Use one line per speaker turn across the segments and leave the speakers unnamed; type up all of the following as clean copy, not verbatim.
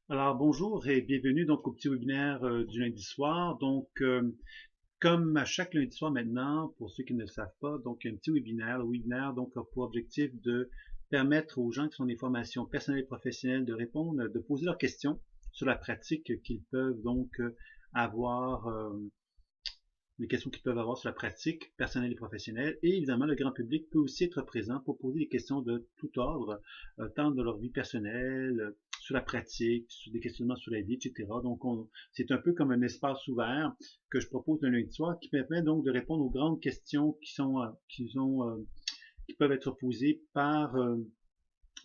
Alors bonjour et bienvenue donc au petit webinaire du lundi soir. Comme à chaque lundi soir maintenant, pour ceux qui ne le savent pas, donc un petit webinaire. Le webinaire donc a pour objectif de permettre aux gens qui sont des formations personnelles et professionnelles de répondre, de poser leurs questions sur la pratique qu'ils peuvent avoir, les questions qu'ils peuvent avoir sur la pratique personnelle et professionnelle. Et évidemment, le grand public peut aussi être présent pour poser des questions de tout ordre, tant de leur vie personnelle, sur la pratique, sur des questionnements sur la vie, etc. C'est un peu comme un espace ouvert que je propose un lundi soir qui permet donc de répondre aux grandes questions qui peuvent être posées par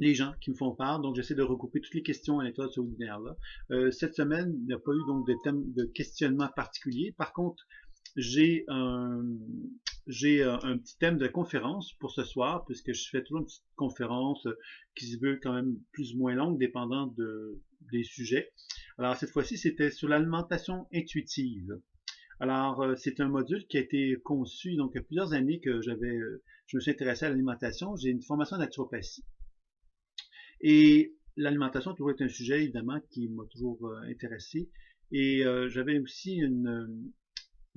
les gens qui me font part. Donc, j'essaie de regrouper toutes les questions à l'intérieur de ce webinaire-là. Cette semaine, il n'y a pas eu donc de thème de questionnement particulier. Par contre, j'ai un, un petit thème de conférence pour ce soir, puisque je fais toujours une petite conférence qui se veut quand même plus ou moins longue, dépendant des sujets. Alors, cette fois-ci, c'était sur l'alimentation intuitive. Alors, c'est un module qui a été conçu, donc il y a plusieurs années que je me suis intéressé à l'alimentation. J'ai une formation en naturopathie. Et l'alimentation a toujours été un sujet, évidemment, qui m'a toujours intéressé. Et j'avais aussi une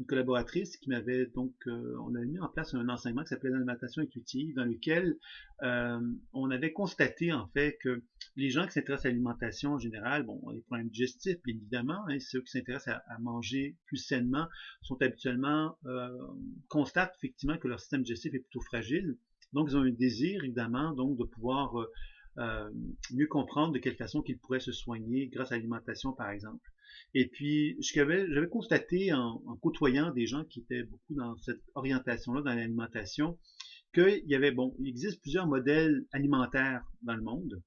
collaboratrice qui m'avait on avait mis en place un enseignement qui s'appelait l'alimentation intuitive, dans lequel on avait constaté en fait que les gens qui s'intéressent à l'alimentation en général, bon, les problèmes digestifs, bien évidemment, hein, ceux qui s'intéressent à manger plus sainement sont habituellement constatent effectivement que leur système digestif est plutôt fragile. Donc, ils ont un désir, évidemment, donc de pouvoir euh, mieux comprendre de quelle façon qu'ils pourraient se soigner grâce à l'alimentation, par exemple. Et puis, j'avais constaté en côtoyant des gens qui étaient beaucoup dans cette orientation-là, dans l'alimentation, il existe plusieurs modèles alimentaires dans le monde.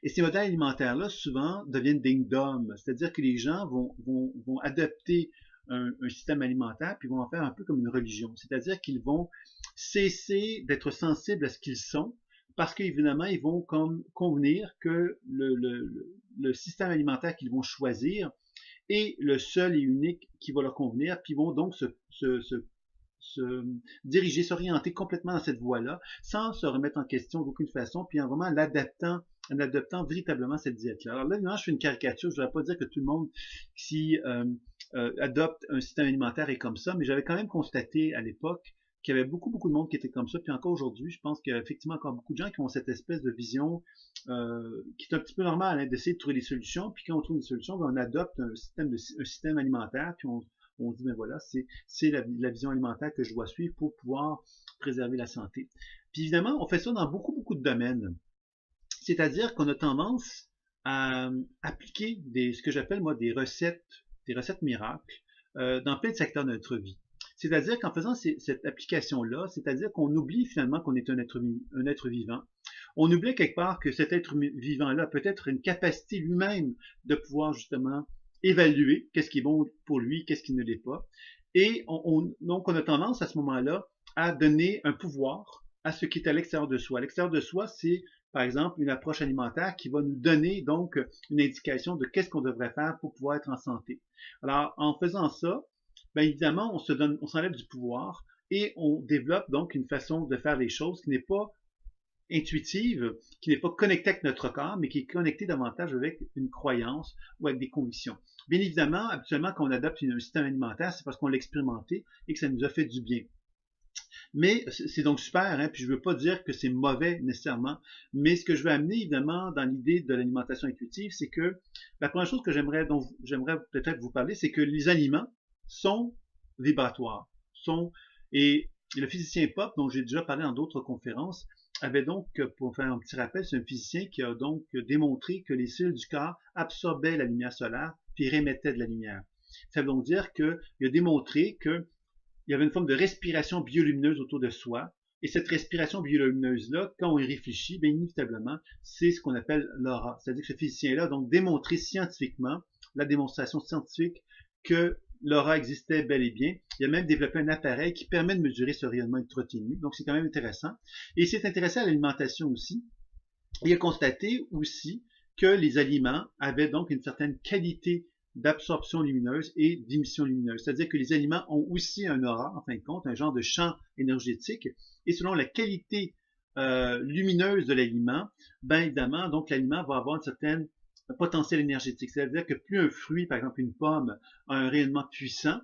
Et ces modèles alimentaires-là, souvent, deviennent ding-dom. C'est-à-dire que les gens vont adopter un système alimentaire, puis vont en faire un peu comme une religion. C'est-à-dire qu'ils vont cesser d'être sensibles à ce qu'ils sont, parce qu'évidemment, ils vont comme convenir que le système alimentaire qu'ils vont choisir est le seul et unique qui va leur convenir, puis ils vont donc se diriger, s'orienter complètement dans cette voie-là, sans se remettre en question d'aucune façon, puis en vraiment en adoptant véritablement cette diète-là. Alors là, évidemment, je fais une caricature, je ne vais pas dire que tout le monde qui adopte un système alimentaire est comme ça, mais j'avais quand même constaté à l'époque qu'il y avait beaucoup de monde qui était comme ça, puis encore aujourd'hui, je pense qu'il y a effectivement encore beaucoup de gens qui ont cette espèce de vision qui est un petit peu normale, hein, d'essayer de trouver des solutions, puis quand on trouve des solutions, on adopte un système alimentaire, puis on dit, ben voilà, c'est la vision alimentaire que je dois suivre pour pouvoir préserver la santé. Puis évidemment, on fait ça dans beaucoup de domaines. C'est-à-dire qu'on a tendance à appliquer ce que j'appelle moi des recettes miracles dans plein de secteurs de notre vie. C'est-à-dire qu'en faisant cette application-là, c'est-à-dire qu'on oublie finalement qu'on est un être vivant. On oublie quelque part que cet être vivant-là a peut-être une capacité lui-même de pouvoir justement évaluer qu'est-ce qui est bon pour lui, qu'est-ce qui ne l'est pas. Et donc on a tendance à ce moment-là à donner un pouvoir à ce qui est à l'extérieur de soi. À l'extérieur de soi, c'est par exemple une approche alimentaire qui va nous donner donc une indication de qu'est-ce qu'on devrait faire pour pouvoir être en santé. Alors en faisant ça, bien évidemment, on s'enlève du pouvoir et on développe donc une façon de faire les choses qui n'est pas intuitive, qui n'est pas connectée avec notre corps, mais qui est connectée davantage avec une croyance ou avec des convictions. Bien évidemment, habituellement, quand on adopte un système alimentaire, c'est parce qu'on l'a expérimenté et que ça nous a fait du bien. Mais c'est donc super, hein, puis je ne veux pas dire que c'est mauvais nécessairement, mais ce que je veux amener évidemment dans l'idée de l'alimentation intuitive, c'est que la première chose dont j'aimerais peut-être vous parler, c'est que les aliments sont vibratoires, et le physicien Pop, dont j'ai déjà parlé dans d'autres conférences, avait donc, pour faire un petit rappel, c'est un physicien qui a donc démontré que les cellules du corps absorbaient la lumière solaire puis rémettaient de la lumière. Ça veut donc dire qu'il a démontré que il y avait une forme de respiration biolumineuse autour de soi. Et cette respiration biolumineuse-là, quand on y réfléchit, bien inévitablement, c'est ce qu'on appelle l'aura. C'est-à-dire que ce physicien-là a donc démontré scientifiquement, la démonstration scientifique, que l'aura existait bel et bien. Il a même développé un appareil qui permet de mesurer ce rayonnement ultra-ténu. Donc c'est quand même intéressant. Et il s'est intéressé à l'alimentation aussi. Il a constaté aussi que les aliments avaient donc une certaine qualité d'absorption lumineuse et d'émission lumineuse. C'est-à-dire que les aliments ont aussi un aura, en fin de compte, un genre de champ énergétique, et selon la qualité lumineuse de l'aliment, ben évidemment, donc l'aliment va avoir une certaine potentiel énergétique. C'est-à-dire que plus un fruit, par exemple une pomme, a un rayonnement puissant,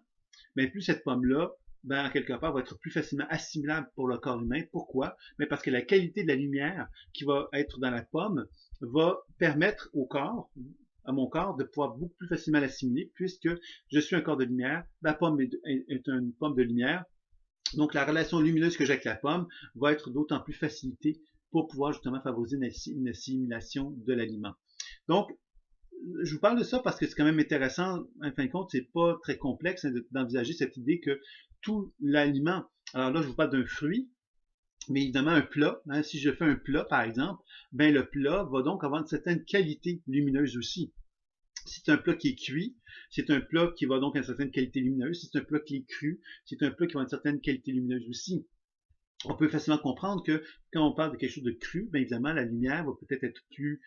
mais plus cette pomme-là, ben, quelque part, va être plus facilement assimilable pour le corps humain. Pourquoi? Mais parce que la qualité de la lumière qui va être dans la pomme va permettre au corps, à mon corps, de pouvoir beaucoup plus facilement l'assimiler, puisque je suis un corps de lumière, la pomme est une pomme de lumière, donc la relation lumineuse que j'ai avec la pomme va être d'autant plus facilitée pour pouvoir justement favoriser une assimilation de l'aliment. Donc, je vous parle de ça parce que c'est quand même intéressant. En fin de compte, c'est pas très complexe d'envisager cette idée que tout l'aliment, alors là, je vous parle d'un fruit, mais évidemment un plat, hein, si je fais un plat par exemple, ben le plat va donc avoir une certaine qualité lumineuse aussi. Si c'est un plat qui est cuit, c'est un plat qui va donc avoir une certaine qualité lumineuse. Si c'est un plat qui est cru, c'est un plat qui va avoir une certaine qualité lumineuse aussi. On peut facilement comprendre que quand on parle de quelque chose de cru, bien évidemment, la lumière va peut-être être plus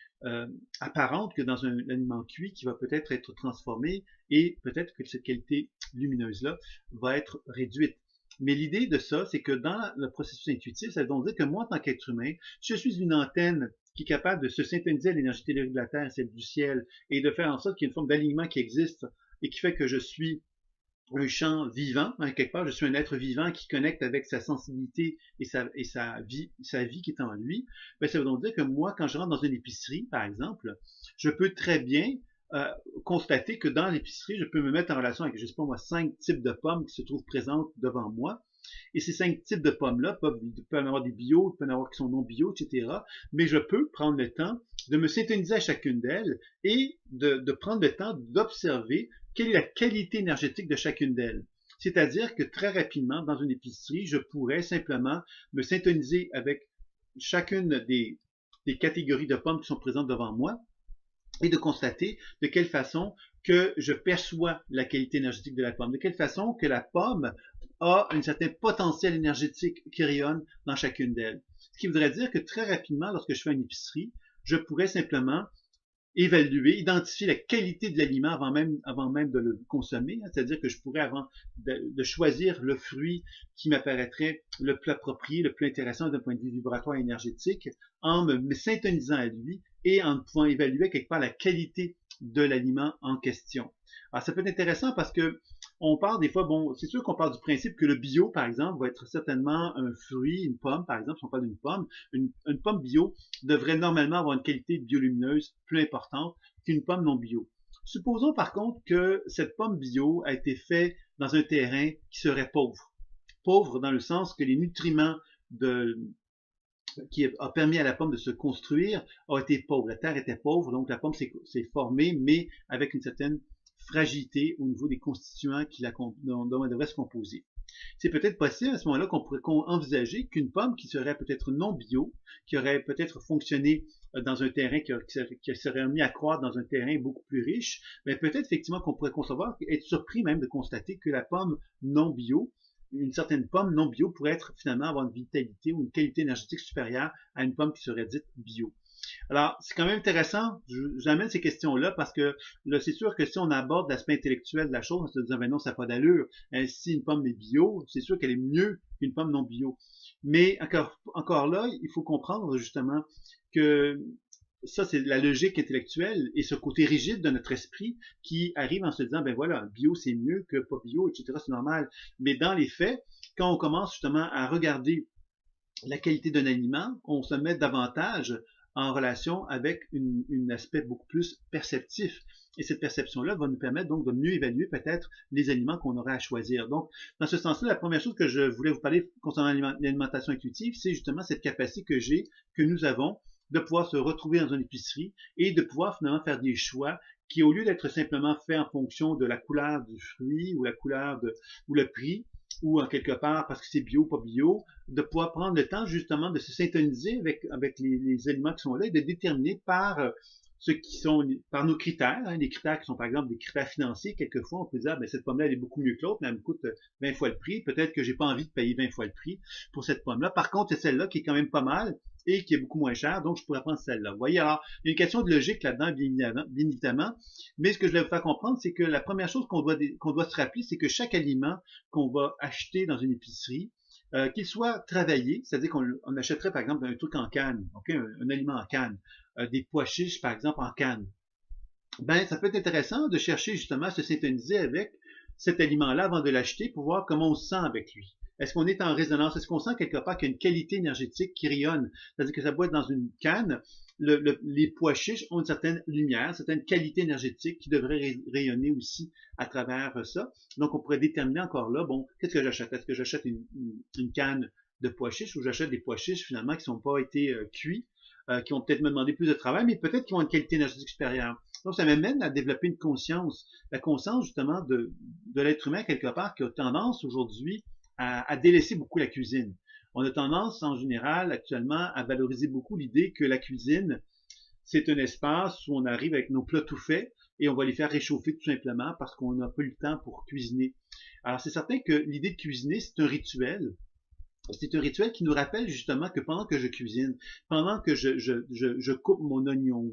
apparente que dans un aliment cuit qui va peut-être être transformé et peut-être que cette qualité lumineuse-là va être réduite. Mais l'idée de ça, c'est que dans le processus intuitif, ça veut donc dire que moi, en tant qu'être humain, je suis une antenne qui est capable de se synthétiser à l'énergie tellurique de la Terre, celle du ciel, et de faire en sorte qu'il y ait une forme d'alignement qui existe et qui fait que je suis un champ vivant, hein, quelque part, je suis un être vivant qui connecte avec sa sensibilité et sa vie qui est en lui, ben, ça veut donc dire que moi, quand je rentre dans une épicerie, par exemple, je peux très bien euh, constater que dans l'épicerie, je peux me mettre en relation avec, je sais pas moi, 5 types de pommes qui se trouvent présentes devant moi. Et ces 5 types de pommes-là peuvent en avoir des bio, il peut en avoir qui sont non bio, etc. Mais je peux prendre le temps de me synthétiser à chacune d'elles et de prendre le temps d'observer quelle est la qualité énergétique de chacune d'elles. C'est-à-dire que très rapidement, dans une épicerie, je pourrais simplement me synthétiser avec chacune des catégories de pommes qui sont présentes devant moi et de constater de quelle façon que je perçois la qualité énergétique de la pomme, de quelle façon que la pomme a un certain potentiel énergétique qui rayonne dans chacune d'elles. Ce qui voudrait dire que très rapidement, lorsque je fais une épicerie, je pourrais simplement évaluer, identifier la qualité de l'aliment avant même de le consommer, hein, c'est-à-dire que je pourrais avant de choisir le fruit qui m'apparaîtrait le plus approprié, le plus intéressant d'un point de vue vibratoire et énergétique, en me syntonisant à lui et en pouvant évaluer quelque part la qualité de l'aliment en question. Alors ça peut être intéressant parce que on parle des fois, bon, c'est sûr qu'on parle du principe que le bio, par exemple, va être certainement un fruit, une pomme, par exemple, si on parle d'une pomme, une pomme bio devrait normalement avoir une qualité biolumineuse plus importante qu'une pomme non bio. Supposons par contre que cette pomme bio a été faite dans un terrain qui serait pauvre. Pauvre dans le sens que les nutriments qui a permis à la pomme de se construire a été pauvre. La terre était pauvre, donc la pomme s'est formée, mais avec une certaine fragilité au niveau des constituants dont elle devrait se composer. C'est peut-être possible à ce moment-là qu'on pourrait envisager qu'une pomme qui serait peut-être non bio, qui aurait peut-être fonctionné dans un terrain qui serait mis à croître dans un terrain beaucoup plus riche, mais peut-être effectivement qu'on pourrait concevoir, être surpris même de constater que la pomme non bio, une certaine pomme non bio pourrait être finalement avoir une vitalité ou une qualité énergétique supérieure à une pomme qui serait dite bio. Alors, c'est quand même intéressant, j'amène ces questions-là parce que là, c'est sûr que si on aborde l'aspect intellectuel de la chose, on se dit, ben non, ça n'a pas d'allure. Si une pomme est bio, c'est sûr qu'elle est mieux qu'une pomme non bio. Mais encore là, il faut comprendre justement que ça, c'est la logique intellectuelle et ce côté rigide de notre esprit qui arrive en se disant, ben voilà, bio c'est mieux que pas bio, etc., c'est normal. Mais dans les faits, quand on commence justement à regarder la qualité d'un aliment, on se met davantage en relation avec un aspect beaucoup plus perceptif. Et cette perception-là va nous permettre donc de mieux évaluer peut-être les aliments qu'on aurait à choisir. Donc, dans ce sens-là, la première chose que je voulais vous parler concernant l'alimentation intuitive, c'est justement cette capacité que nous avons, de pouvoir se retrouver dans une épicerie et de pouvoir finalement faire des choix qui, au lieu d'être simplement faits en fonction de la couleur du fruit ou la couleur ou le prix, ou en quelque part parce que c'est bio, pas bio, de pouvoir prendre le temps justement de se syntoniser avec les aliments qui sont là et de déterminer par ceux qui sont par nos critères, hein, les critères qui sont par exemple des critères financiers. Quelquefois, on peut dire, ben, cette pomme-là, elle est beaucoup mieux que l'autre, mais elle me coûte 20 fois le prix. Peut-être que j'ai pas envie de payer 20 fois le prix pour cette pomme-là. Par contre, c'est celle-là qui est quand même pas mal et qui est beaucoup moins chère, donc je pourrais prendre celle-là. Vous voyez, alors, il y a une question de logique là-dedans, bien évidemment, mais ce que je voulais vous faire comprendre, c'est que la première chose qu'on doit se rappeler, c'est que chaque aliment qu'on va acheter dans une épicerie, qu'il soit travaillé, c'est-à-dire qu'on achèterait par exemple un truc en canne, okay, un aliment en canne, des pois chiches par exemple en canne. ben, ça peut être intéressant de chercher justement à se synthétiser avec cet aliment-là avant de l'acheter pour voir comment on se sent avec lui. Est-ce qu'on est en résonance? Est-ce qu'on sent quelque part qu'il y a une qualité énergétique qui rayonne? C'est-à-dire que ça peut être dans une canne. Les pois chiches ont une certaine lumière, une certaine qualité énergétique qui devrait rayonner aussi à travers ça. Donc, on pourrait déterminer encore là, bon, qu'est-ce que j'achète? Est-ce que j'achète une canne de pois chiches ou j'achète des pois chiches finalement qui n'ont pas été cuits, qui vont peut-être me demander plus de travail, mais peut-être qu'ils ont une qualité énergétique supérieure. Donc, ça m'amène à développer une conscience, la conscience justement de l'être humain quelque part qui a tendance aujourd'hui à délaisser beaucoup la cuisine. On a tendance en général actuellement à valoriser beaucoup l'idée que la cuisine, c'est un espace où on arrive avec nos plats tout faits et on va les faire réchauffer tout simplement parce qu'on n'a pas eu le temps pour cuisiner. Alors c'est certain que l'idée de cuisiner, c'est un rituel. C'est un rituel qui nous rappelle justement que pendant que je cuisine, pendant que je coupe mon oignon,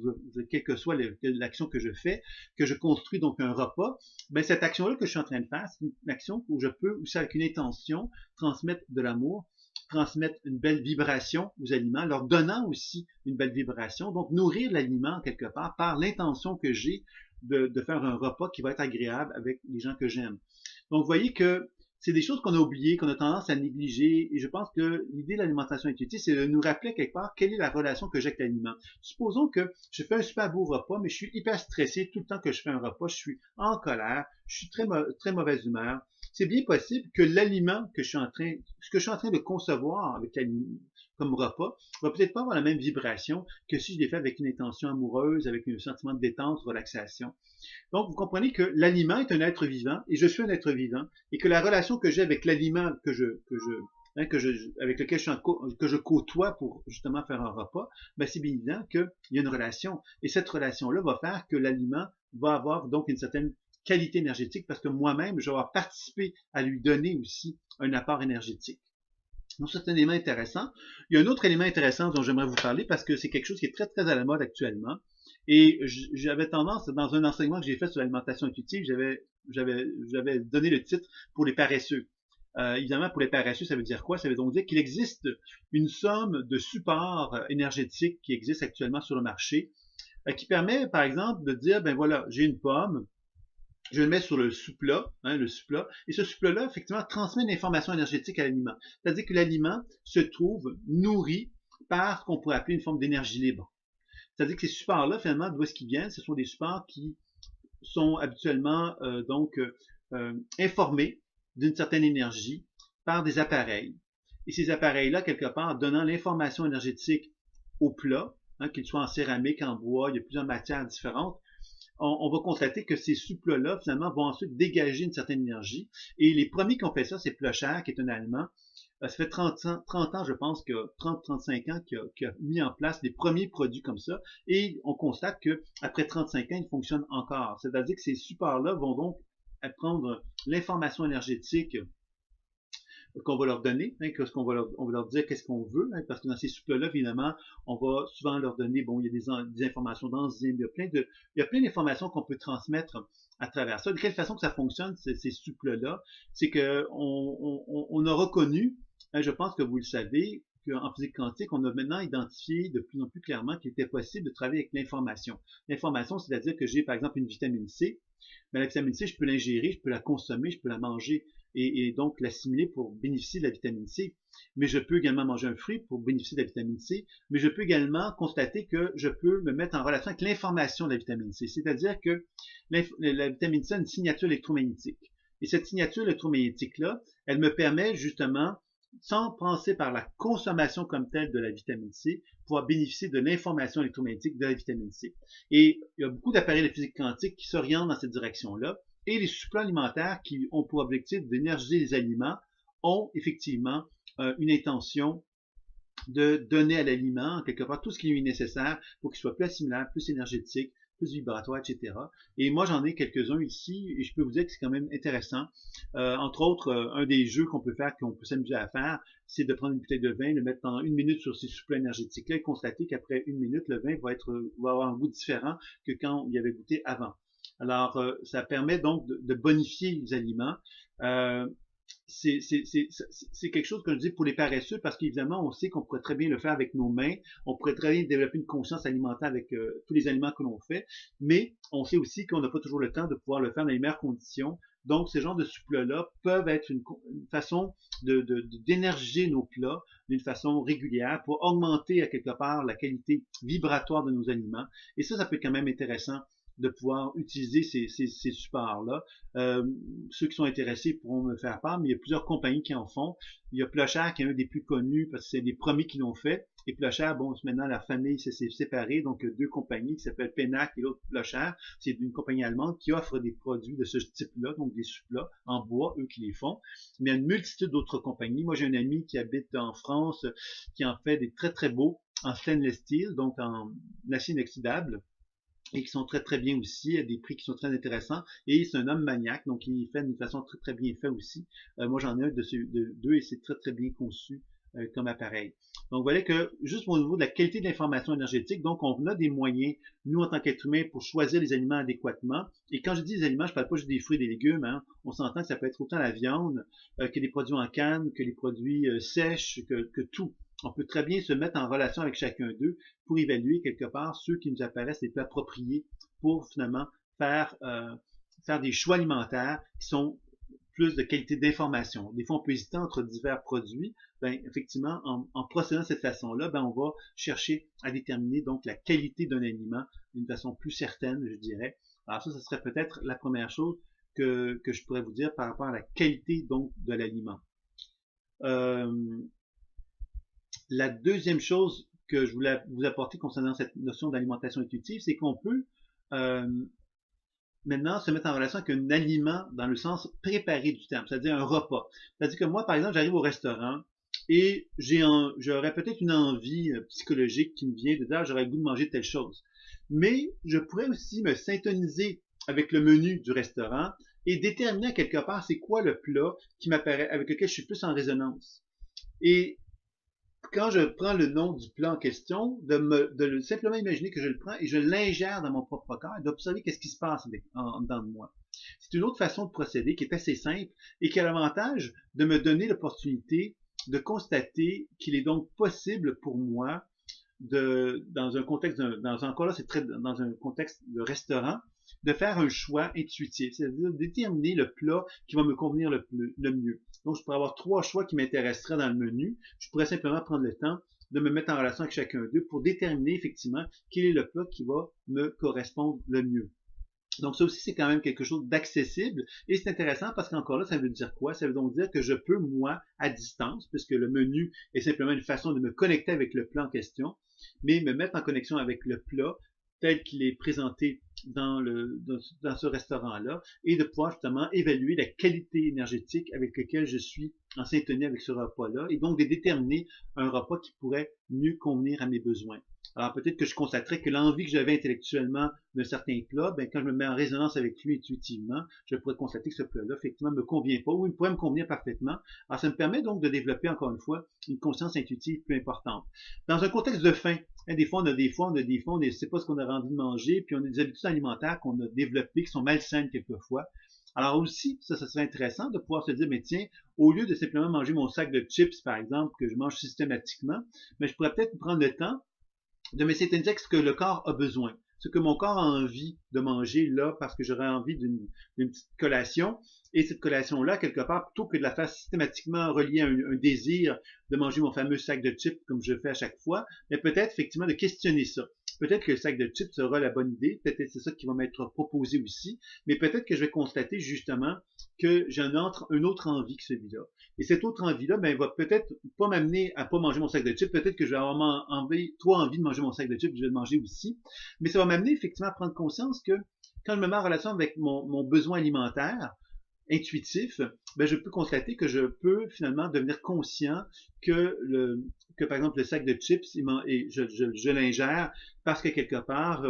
quelle que soit l'action que je fais, que je construis donc un repas, ben cette action-là que je suis en train de faire, c'est une action où je peux aussi avec une intention transmettre de l'amour, transmettre une belle vibration aux aliments, leur donnant aussi une belle vibration, donc nourrir l'aliment quelque part par l'intention que j'ai de faire un repas qui va être agréable avec les gens que j'aime. Donc vous voyez que c'est des choses qu'on a oubliées, qu'on a tendance à négliger. Et je pense que l'idée de l'alimentation intuitive, c'est de nous rappeler quelque part quelle est la relation que j'ai avec l'aliment. Supposons que je fais un super beau repas, mais je suis hyper stressé tout le temps que je fais un repas. Je suis en colère, je suis très mauvaise humeur. C'est bien possible que l'aliment que je suis en train, ce que je suis en train de concevoir avec l'aliment comme repas, va peut-être pas avoir la même vibration que si je l'ai fait avec une intention amoureuse, avec un sentiment de détente, relaxation. Donc, vous comprenez que l'aliment est un être vivant et je suis un être vivant et que la relation que j'ai avec l'aliment avec lequel que je côtoie pour justement faire un repas, ben c'est bien évident qu'il y a une relation. Et cette relation-là va faire que l'aliment va avoir donc une certaine qualité énergétique parce que moi-même, je vais avoir participé à lui donner aussi un apport énergétique. Donc, c'est un élément intéressant. Il y a un autre élément intéressant dont j'aimerais vous parler parce que c'est quelque chose qui est très à la mode actuellement. Et j'avais tendance, dans un enseignement que j'ai fait sur l'alimentation intuitive, j'avais donné le titre pour les paresseux. Évidemment, pour les paresseux, ça veut dire quoi? Ça veut donc dire qu'il existe une somme de supports énergétiques qui existent actuellement sur le marché, qui permet, par exemple, de dire, ben voilà, j'ai une pomme, je le mets sur le sous-plat, et ce sous-plat-là, effectivement, transmet une information énergétique à l'aliment. C'est-à-dire que l'aliment se trouve nourri par ce qu'on pourrait appeler une forme d'énergie libre. C'est-à-dire que ces supports-là, finalement, d'où est-ce qu'ils viennent? Ce sont des supports qui sont habituellement informés d'une certaine énergie par des appareils. Et ces appareils-là, quelque part, donnant l'information énergétique au plat, qu'ils soient en céramique, en bois, il y a plusieurs matières différentes, on va constater que ces sous-plats-là, finalement, vont ensuite dégager une certaine énergie. Et les premiers qui ont fait ça, c'est Plocher, qui est un Allemand. Ça fait 30 ans, je pense, 30-35 ans, qui a mis en place les premiers produits comme ça. Et on constate qu'après 35 ans, ils fonctionnent encore. C'est-à-dire que ces supports-là vont donc prendre l'information énergétique qu'on va leur donner, on va leur dire qu'est-ce qu'on veut, parce que dans ces soupes-là, évidemment, on va souvent leur donner, bon, il y a des informations d'enzymes, il y a plein d'informations qu'on peut transmettre à travers ça. De quelle façon que ça fonctionne, ces soupes-là, c'est que on a reconnu, je pense que vous le savez, qu'en physique quantique, on a maintenant identifié de plus en plus clairement qu'il était possible de travailler avec l'information. L'information, c'est-à-dire que j'ai, par exemple, une vitamine C, mais la vitamine C, je peux l'ingérer, je peux la consommer, je peux la manger et donc l'assimiler pour bénéficier de la vitamine C. Mais je peux également manger un fruit pour bénéficier de la vitamine C. Mais je peux également constater que je peux me mettre en relation avec l'information de la vitamine C. C'est-à-dire que la vitamine C a une signature électromagnétique. Et cette signature électromagnétique-là, elle me permet justement, sans penser par la consommation comme telle de la vitamine C, pouvoir bénéficier de l'information électromagnétique de la vitamine C. Et il y a beaucoup d'appareils de physique quantique qui s'orientent dans cette direction-là. Et les supplants alimentaires qui ont pour objectif d'énergiser les aliments ont effectivement une intention de donner à l'aliment, quelque part, tout ce qui lui est nécessaire pour qu'il soit plus assimilable, plus énergétique, plus vibratoire, etc. Et moi, j'en ai quelques-uns ici, et je peux vous dire que c'est quand même intéressant. Entre autres, un des jeux qu'on peut faire, qu'on peut s'amuser à faire, c'est de prendre une bouteille de vin, le mettre pendant 1 minute sur ces supplats énergétiques-là et constater qu'après 1 minute, le vin va avoir un goût différent que quand il y avait goûté avant. Alors, ça permet donc de bonifier les aliments. c'est quelque chose que je dis pour les paresseux parce qu'évidemment, on sait qu'on pourrait très bien le faire avec nos mains, on pourrait très bien développer une conscience alimentaire avec tous les aliments que l'on fait, mais on sait aussi qu'on n'a pas toujours le temps de pouvoir le faire dans les meilleures conditions. Donc, ces genres de souples-là peuvent être une façon d'énergiser nos plats d'une façon régulière pour augmenter à quelque part la qualité vibratoire de nos aliments. Et ça peut être quand même intéressant de pouvoir utiliser ces supports-là. Ceux qui sont intéressés pourront me faire part, mais il y a plusieurs compagnies qui en font. Il y a Plochard qui est un des plus connus parce que c'est les premiers qui l'ont fait. Et Plochard, bon, maintenant la famille s'est séparée, donc deux compagnies qui s'appellent Pennac et l'autre Plochard. C'est une compagnie allemande qui offre des produits de ce type-là, donc des soupes-là en bois, eux qui les font. Mais il y a une multitude d'autres compagnies. Moi, j'ai un ami qui habite en France, qui en fait des très très beaux en stainless steel, donc en acier inoxydable et qui sont très très bien aussi, à des prix qui sont très intéressants. Et c'est un homme maniaque, donc il fait d'une façon très très bien fait aussi. Moi j'en ai un de deux et c'est très très bien conçu comme appareil. Donc voilà que juste au niveau de la qualité de l'information énergétique, donc on a des moyens, nous en tant qu'êtres humains, pour choisir les aliments adéquatement. Et quand je dis les aliments, je parle pas juste des fruits et des légumes, hein. On s'entend que ça peut être autant la viande que les produits en canne, que les produits sèches, que tout. On peut très bien se mettre en relation avec chacun d'eux pour évaluer quelque part ceux qui nous apparaissent les plus appropriés pour finalement faire, faire des choix alimentaires qui sont plus de qualité d'information. Des fois, on peut hésiter entre divers produits. Ben, effectivement, en procédant de cette façon-là, ben, on va chercher à déterminer donc la qualité d'un aliment d'une façon plus certaine, je dirais. Alors ça, ce serait peut-être la première chose que je pourrais vous dire par rapport à la qualité donc de l'aliment. La deuxième chose que je voulais vous apporter concernant cette notion d'alimentation intuitive, c'est qu'on peut euh, maintenant se mettre en relation avec un aliment dans le sens préparé du terme, c'est-à-dire un repas. C'est-à-dire que moi, par exemple, j'arrive au restaurant et j'aurais peut-être une envie psychologique qui me vient de dire j'aurais le goût de manger telle chose. Mais je pourrais aussi me syntoniser avec le menu du restaurant et déterminer à quelque part c'est quoi le plat qui m'apparaît, avec lequel je suis plus en résonance. Et quand je prends le nom du plat en question, de simplement imaginer que je le prends et je l'ingère dans mon propre corps et d'observer qu'est-ce qui se passe en dedans de moi. C'est une autre façon de procéder qui est assez simple et qui a l'avantage de me donner l'opportunité de constater qu'il est donc possible pour moi dans un contexte, encore là, c'est très dans un contexte de restaurant, de faire un choix intuitif, c'est-à-dire de déterminer le plat qui va me convenir le mieux. Donc, je pourrais avoir trois choix qui m'intéresseraient dans le menu. Je pourrais simplement prendre le temps de me mettre en relation avec chacun d'eux pour déterminer effectivement quel est le plat qui va me correspondre le mieux. Donc ça aussi, c'est quand même quelque chose d'accessible et c'est intéressant parce qu'encore là, ça veut dire quoi? Ça veut donc dire que je peux, moi, à distance, puisque le menu est simplement une façon de me connecter avec le plat en question, mais me mettre en connexion avec le plat tel qu'il est présenté dans ce restaurant-là et de pouvoir justement évaluer la qualité énergétique avec laquelle je suis en syntonie avec ce repas-là et donc de déterminer un repas qui pourrait mieux convenir à mes besoins. Alors peut-être que je constaterais que l'envie que j'avais intellectuellement d'un certain plat, ben, quand je me mets en résonance avec lui intuitivement, je pourrais constater que ce plat-là, effectivement, me convient pas ou il pourrait me convenir parfaitement. Alors ça me permet donc de développer, encore une fois, une conscience intuitive plus importante. Dans un contexte de faim, hein, des fois, on a des fois, on ne sait pas ce qu'on a envie de manger, puis on a des habitudes alimentaires qu'on a développées, qui sont malsaines quelquefois. Alors aussi, ça serait intéressant de pouvoir se dire, mais tiens, au lieu de simplement manger mon sac de chips, par exemple, que je mange systématiquement, mais je pourrais peut-être prendre le temps de me synthétiser ce que le corps a besoin, ce que mon corps a envie de manger là parce que j'aurais envie d'une petite collation. Et cette collation-là, quelque part, plutôt que de la faire systématiquement reliée à un désir de manger mon fameux sac de chips comme je fais à chaque fois, mais peut-être effectivement de questionner ça. Peut-être que le sac de chips sera la bonne idée, peut-être que c'est ça qui va m'être proposé aussi, mais peut-être que je vais constater justement que j'ai une autre envie que celui-là. Et cette autre envie-là, ben, va peut-être pas m'amener à pas manger mon sac de chips. Peut-être que je vais avoir envie de manger mon sac de chips, je vais le manger aussi. Mais ça va m'amener effectivement à prendre conscience que quand je me mets en relation avec mon besoin alimentaire intuitif, ben, je peux constater que je peux finalement devenir conscient que par exemple le sac de chips, je l'ingère parce que quelque part,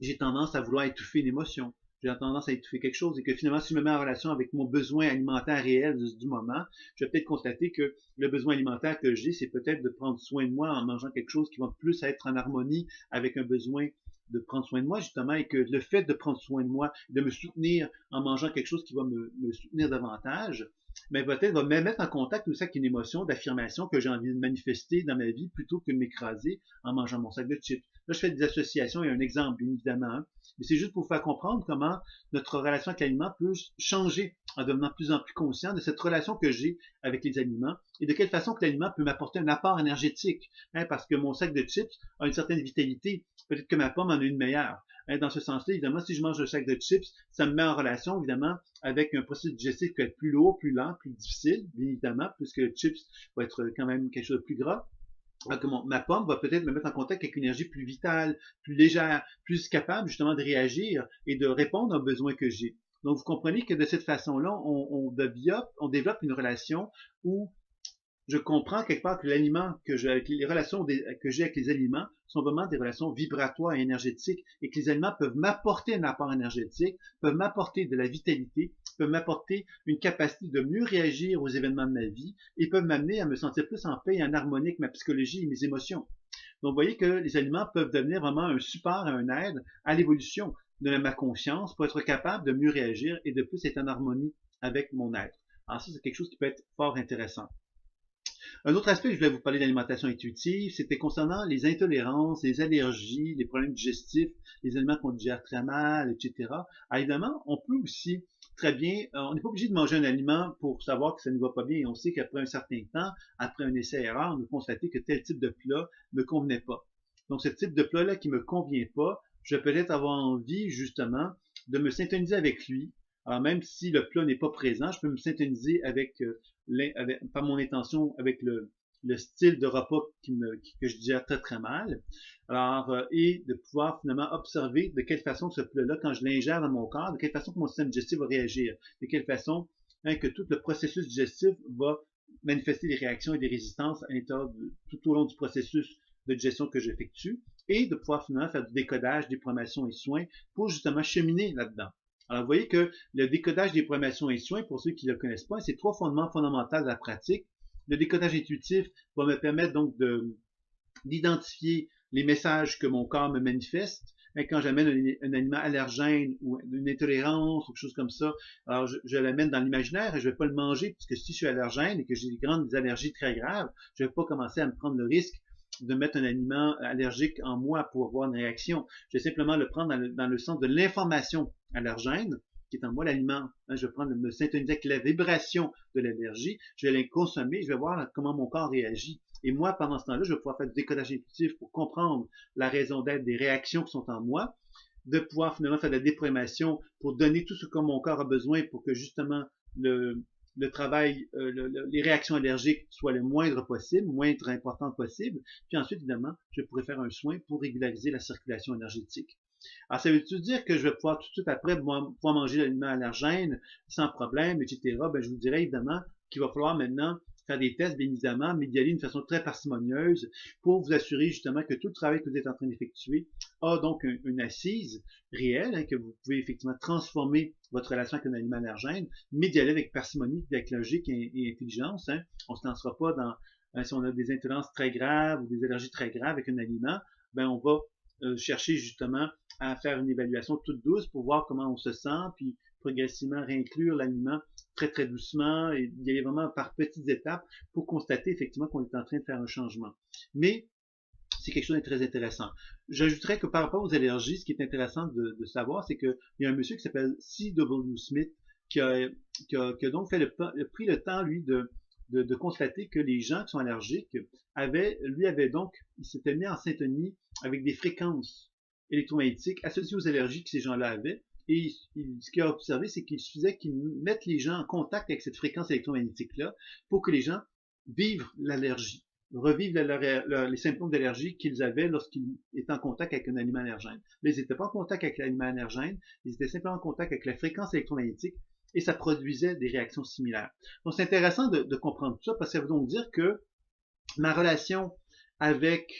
j'ai tendance à vouloir étouffer une émotion. J'ai tendance à étouffer quelque chose et que finalement, si je me mets en relation avec mon besoin alimentaire réel du moment, je vais peut-être constater que le besoin alimentaire que j'ai, c'est peut-être de prendre soin de moi en mangeant quelque chose qui va plus être en harmonie avec un besoin de prendre soin de moi, justement, et que le fait de prendre soin de moi, de me soutenir en mangeant quelque chose qui va me soutenir davantage, mais peut-être va me mettre en contact aussi avec une émotion d'affirmation que j'ai envie de manifester dans ma vie plutôt que de m'écraser en mangeant mon sac de chips. Là, je fais des associations et un exemple, bien évidemment, hein, mais c'est juste pour vous faire comprendre comment notre relation avec l'aliment peut changer en devenant de plus en plus conscient de cette relation que j'ai avec les aliments et de quelle façon que l'aliment peut m'apporter un apport énergétique, hein, parce que mon sac de chips a une certaine vitalité, peut-être que ma pomme en a une meilleure. Hein, dans ce sens-là, évidemment, si je mange un sac de chips, ça me met en relation, évidemment, avec un processus digestif qui va être plus lourd, plus lent, plus difficile, bien évidemment, puisque le chips va être quand même quelque chose de plus gras. Alors ma pomme va peut-être me mettre en contact avec une énergie plus vitale, plus légère, plus capable justement de réagir et de répondre aux besoins que j'ai. Donc vous comprenez que de cette façon-là, on développe une relation où je comprends quelque part que l'aliment avec les relations que j'ai avec les aliments sont vraiment des relations vibratoires et énergétiques et que les aliments peuvent m'apporter un apport énergétique, peuvent m'apporter de la vitalité, peuvent m'apporter une capacité de mieux réagir aux événements de ma vie et peuvent m'amener à me sentir plus en paix et en harmonie avec ma psychologie et mes émotions. Donc, vous voyez que les aliments peuvent devenir vraiment un support et un aide à l'évolution de ma conscience pour être capable de mieux réagir et de plus être en harmonie avec mon être. Alors ça, c'est quelque chose qui peut être fort intéressant. Un autre aspect, je voulais vous parler d'alimentation intuitive, c'était concernant les intolérances, les allergies, les problèmes digestifs, les aliments qu'on digère très mal, etc. Alors, évidemment, on peut aussi très bien, on n'est pas obligé de manger un aliment pour savoir que ça ne va pas bien. Et on sait qu'après un certain temps, après un essai-erreur, on a constaté que tel type de plat ne me convenait pas. Donc, ce type de plat-là qui me convient pas, je vais peut-être avoir envie, justement, de me syntoniser avec lui. Alors, même si le plat n'est pas présent, je peux me syntoniser par mon intention avec le style de repas que je digère très très mal. Alors, et de pouvoir finalement observer de quelle façon ce plat-là, quand je l'ingère dans mon corps, de quelle façon que mon système digestif va réagir, de quelle façon que tout le processus digestif va manifester des réactions et des résistances à l'intérieur tout au long du processus de digestion que j'effectue, et de pouvoir finalement faire du décodage, des programmations et soins pour justement cheminer là-dedans. Alors, vous voyez que le décodage des programmations et soins, pour ceux qui ne le connaissent pas, c'est 3 fondements fondamentaux de la pratique. Le décodage intuitif va me permettre donc d'identifier les messages que mon corps me manifeste. Quand j'amène un aliment allergène ou une intolérance ou quelque chose comme ça, alors je l'amène dans l'imaginaire et je ne vais pas le manger, puisque si je suis allergène et que j'ai des grandes allergies très graves, je ne vais pas commencer à me prendre le risque de mettre un aliment allergique en moi pour avoir une réaction. Je vais simplement le prendre dans le sens de l'information allergène qui est en moi, l'aliment. Je vais me syntoniser avec la vibration de l'allergie, je vais la consommer, je vais voir comment mon corps réagit. Et moi, pendant ce temps-là, je vais pouvoir faire du décodage intuitif pour comprendre la raison d'être des réactions qui sont en moi, de pouvoir finalement faire de la déprogrammation pour donner tout ce que mon corps a besoin pour que justement le travail, les réactions allergiques soient le moindre possible, moindre importante possible. Puis ensuite, évidemment, je pourrais faire un soin pour régulariser la circulation énergétique. Alors, ça veut-tu dire que je vais pouvoir tout de suite après pouvoir manger l'aliment allergène sans problème, etc. Ben, je vous dirais évidemment qu'il va falloir maintenant faire des tests, bien évidemment, mais d'y aller d'une façon très parcimonieuse pour vous assurer justement que tout le travail que vous êtes en train d'effectuer a donc une assise réelle, hein, que vous pouvez effectivement transformer votre relation avec un aliment allergène, mais d'y aller avec parcimonie, avec logique et intelligence. Hein. On ne se lancera pas dans, si on a des intolérances très graves ou des allergies très graves avec un aliment, ben on va chercher justement à faire une évaluation toute douce pour voir comment on se sent, puis progressivement réinclure l'aliment très très doucement et y aller vraiment par petites étapes pour constater effectivement qu'on est en train de faire un changement. Mais c'est quelque chose de très intéressant. J'ajouterais que par rapport aux allergies, ce qui est intéressant de savoir, c'est qu'il y a un monsieur qui s'appelle C.W. Smith qui a donc pris le temps, lui, de constater que les gens qui sont allergiques il s'était mis en syntonie avec des fréquences électromagnétiques associées aux allergies que ces gens-là avaient. Et ce qu'il a observé, c'est qu'il suffisait qu'ils mettent les gens en contact avec cette fréquence électromagnétique-là pour que les gens vivent l'allergie, revivent les symptômes d'allergie qu'ils avaient lorsqu'ils étaient en contact avec un aliment allergène. Mais ils n'étaient pas en contact avec l'aliment allergène, ils étaient simplement en contact avec la fréquence électromagnétique et ça produisait des réactions similaires. Donc c'est intéressant de comprendre tout ça parce que ça veut donc dire que ma relation avec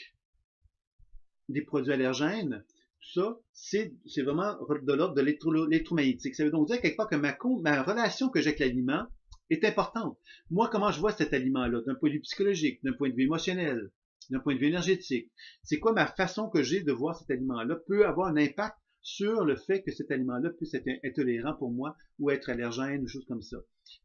des produits allergènes, tout ça, c'est vraiment de l'ordre de l'électromagnétique. Ça veut donc dire quelque part que ma relation que j'ai avec l'aliment est importante. Moi, comment je vois cet aliment-là, d'un point de vue psychologique, d'un point de vue émotionnel, d'un point de vue énergétique? C'est quoi ma façon que j'ai de voir cet aliment-là peut avoir un impact sur le fait que cet aliment-là puisse être intolérant pour moi ou être allergène ou choses comme ça.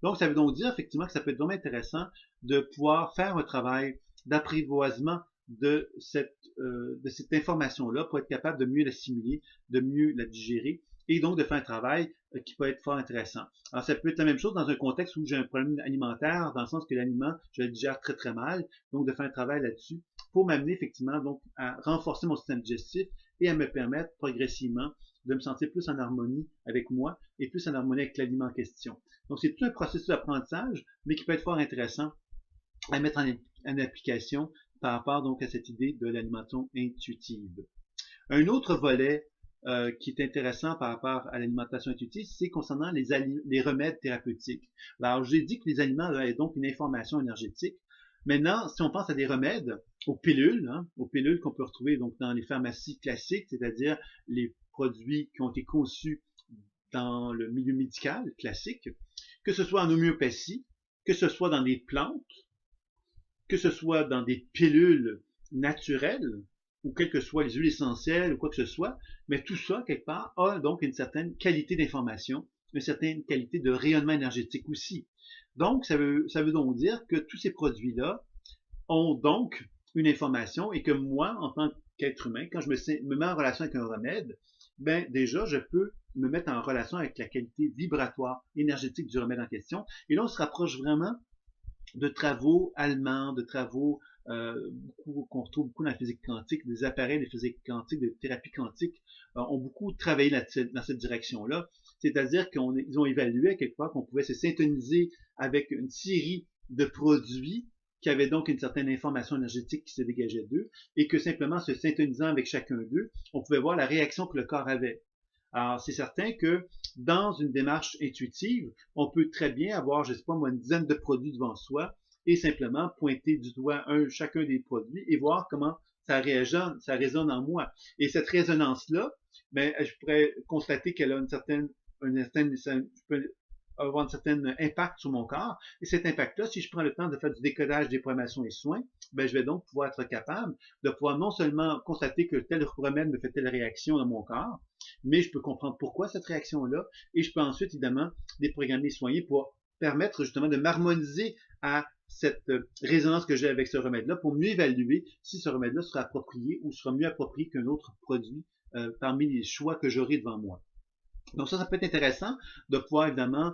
Donc, ça veut donc dire effectivement que ça peut être vraiment intéressant de pouvoir faire un travail d'apprivoisement de cette information-là pour être capable de mieux l'assimiler, de mieux la digérer et donc de faire un travail qui peut être fort intéressant. Alors, ça peut être la même chose dans un contexte où j'ai un problème alimentaire, dans le sens que l'aliment, je le digère très très mal, donc de faire un travail là-dessus pour m'amener effectivement donc à renforcer mon système digestif et à me permettre progressivement de me sentir plus en harmonie avec moi et plus en harmonie avec l'aliment en question. Donc, c'est tout un processus d'apprentissage, mais qui peut être fort intéressant à mettre en application par rapport donc à cette idée de l'alimentation intuitive. Un autre volet qui est intéressant par rapport à l'alimentation intuitive, c'est concernant les remèdes thérapeutiques. Alors, j'ai dit que les aliments avaient donc une information énergétique. Maintenant, si on pense à des remèdes, aux pilules qu'on peut retrouver donc dans les pharmacies classiques, c'est-à-dire les produits qui ont été conçus dans le milieu médical classique, que ce soit en homéopathie, que ce soit dans des plantes, que ce soit dans des pilules naturelles, ou quelles que soient les huiles essentielles ou quoi que ce soit, mais tout ça, quelque part, a donc une certaine qualité d'information, une certaine qualité de rayonnement énergétique aussi. Donc, ça veut donc dire que tous ces produits-là ont donc une information et que moi, en tant qu'être humain, quand je me mets en relation avec un remède, ben déjà, je peux me mettre en relation avec la qualité vibratoire, énergétique du remède en question. Et là, on se rapproche vraiment de travaux allemands, de travaux qu'on retrouve beaucoup dans la physique quantique, des appareils de physique quantique, de thérapie quantique, ont beaucoup travaillé dans cette direction-là. C'est-à-dire qu'ils ont évalué à quelque part qu'on pouvait se syntoniser avec une série de produits qui avaient donc une certaine information énergétique qui se dégageait d'eux, et que simplement se syntonisant avec chacun d'eux, on pouvait voir la réaction que le corps avait. Alors, c'est certain que dans une démarche intuitive, on peut très bien avoir, je ne sais pas moi, une dizaine de produits devant soi et simplement pointer du doigt chacun des produits et voir comment ça résonne en moi. Et cette résonance-là, ben, je pourrais constater qu'elle a je peux avoir un certain impact sur mon corps. Et cet impact-là, si je prends le temps de faire du décodage des programmations et soins, ben, je vais donc pouvoir être capable de pouvoir non seulement constater que tel remède me fait telle réaction dans mon corps, mais je peux comprendre pourquoi cette réaction-là, et je peux ensuite, évidemment, déprogrammer, soigner pour permettre justement de m'harmoniser à cette résonance que j'ai avec ce remède-là pour mieux évaluer si ce remède-là sera approprié ou sera mieux approprié qu'un autre produit parmi les choix que j'aurai devant moi. Donc ça peut être intéressant de pouvoir évidemment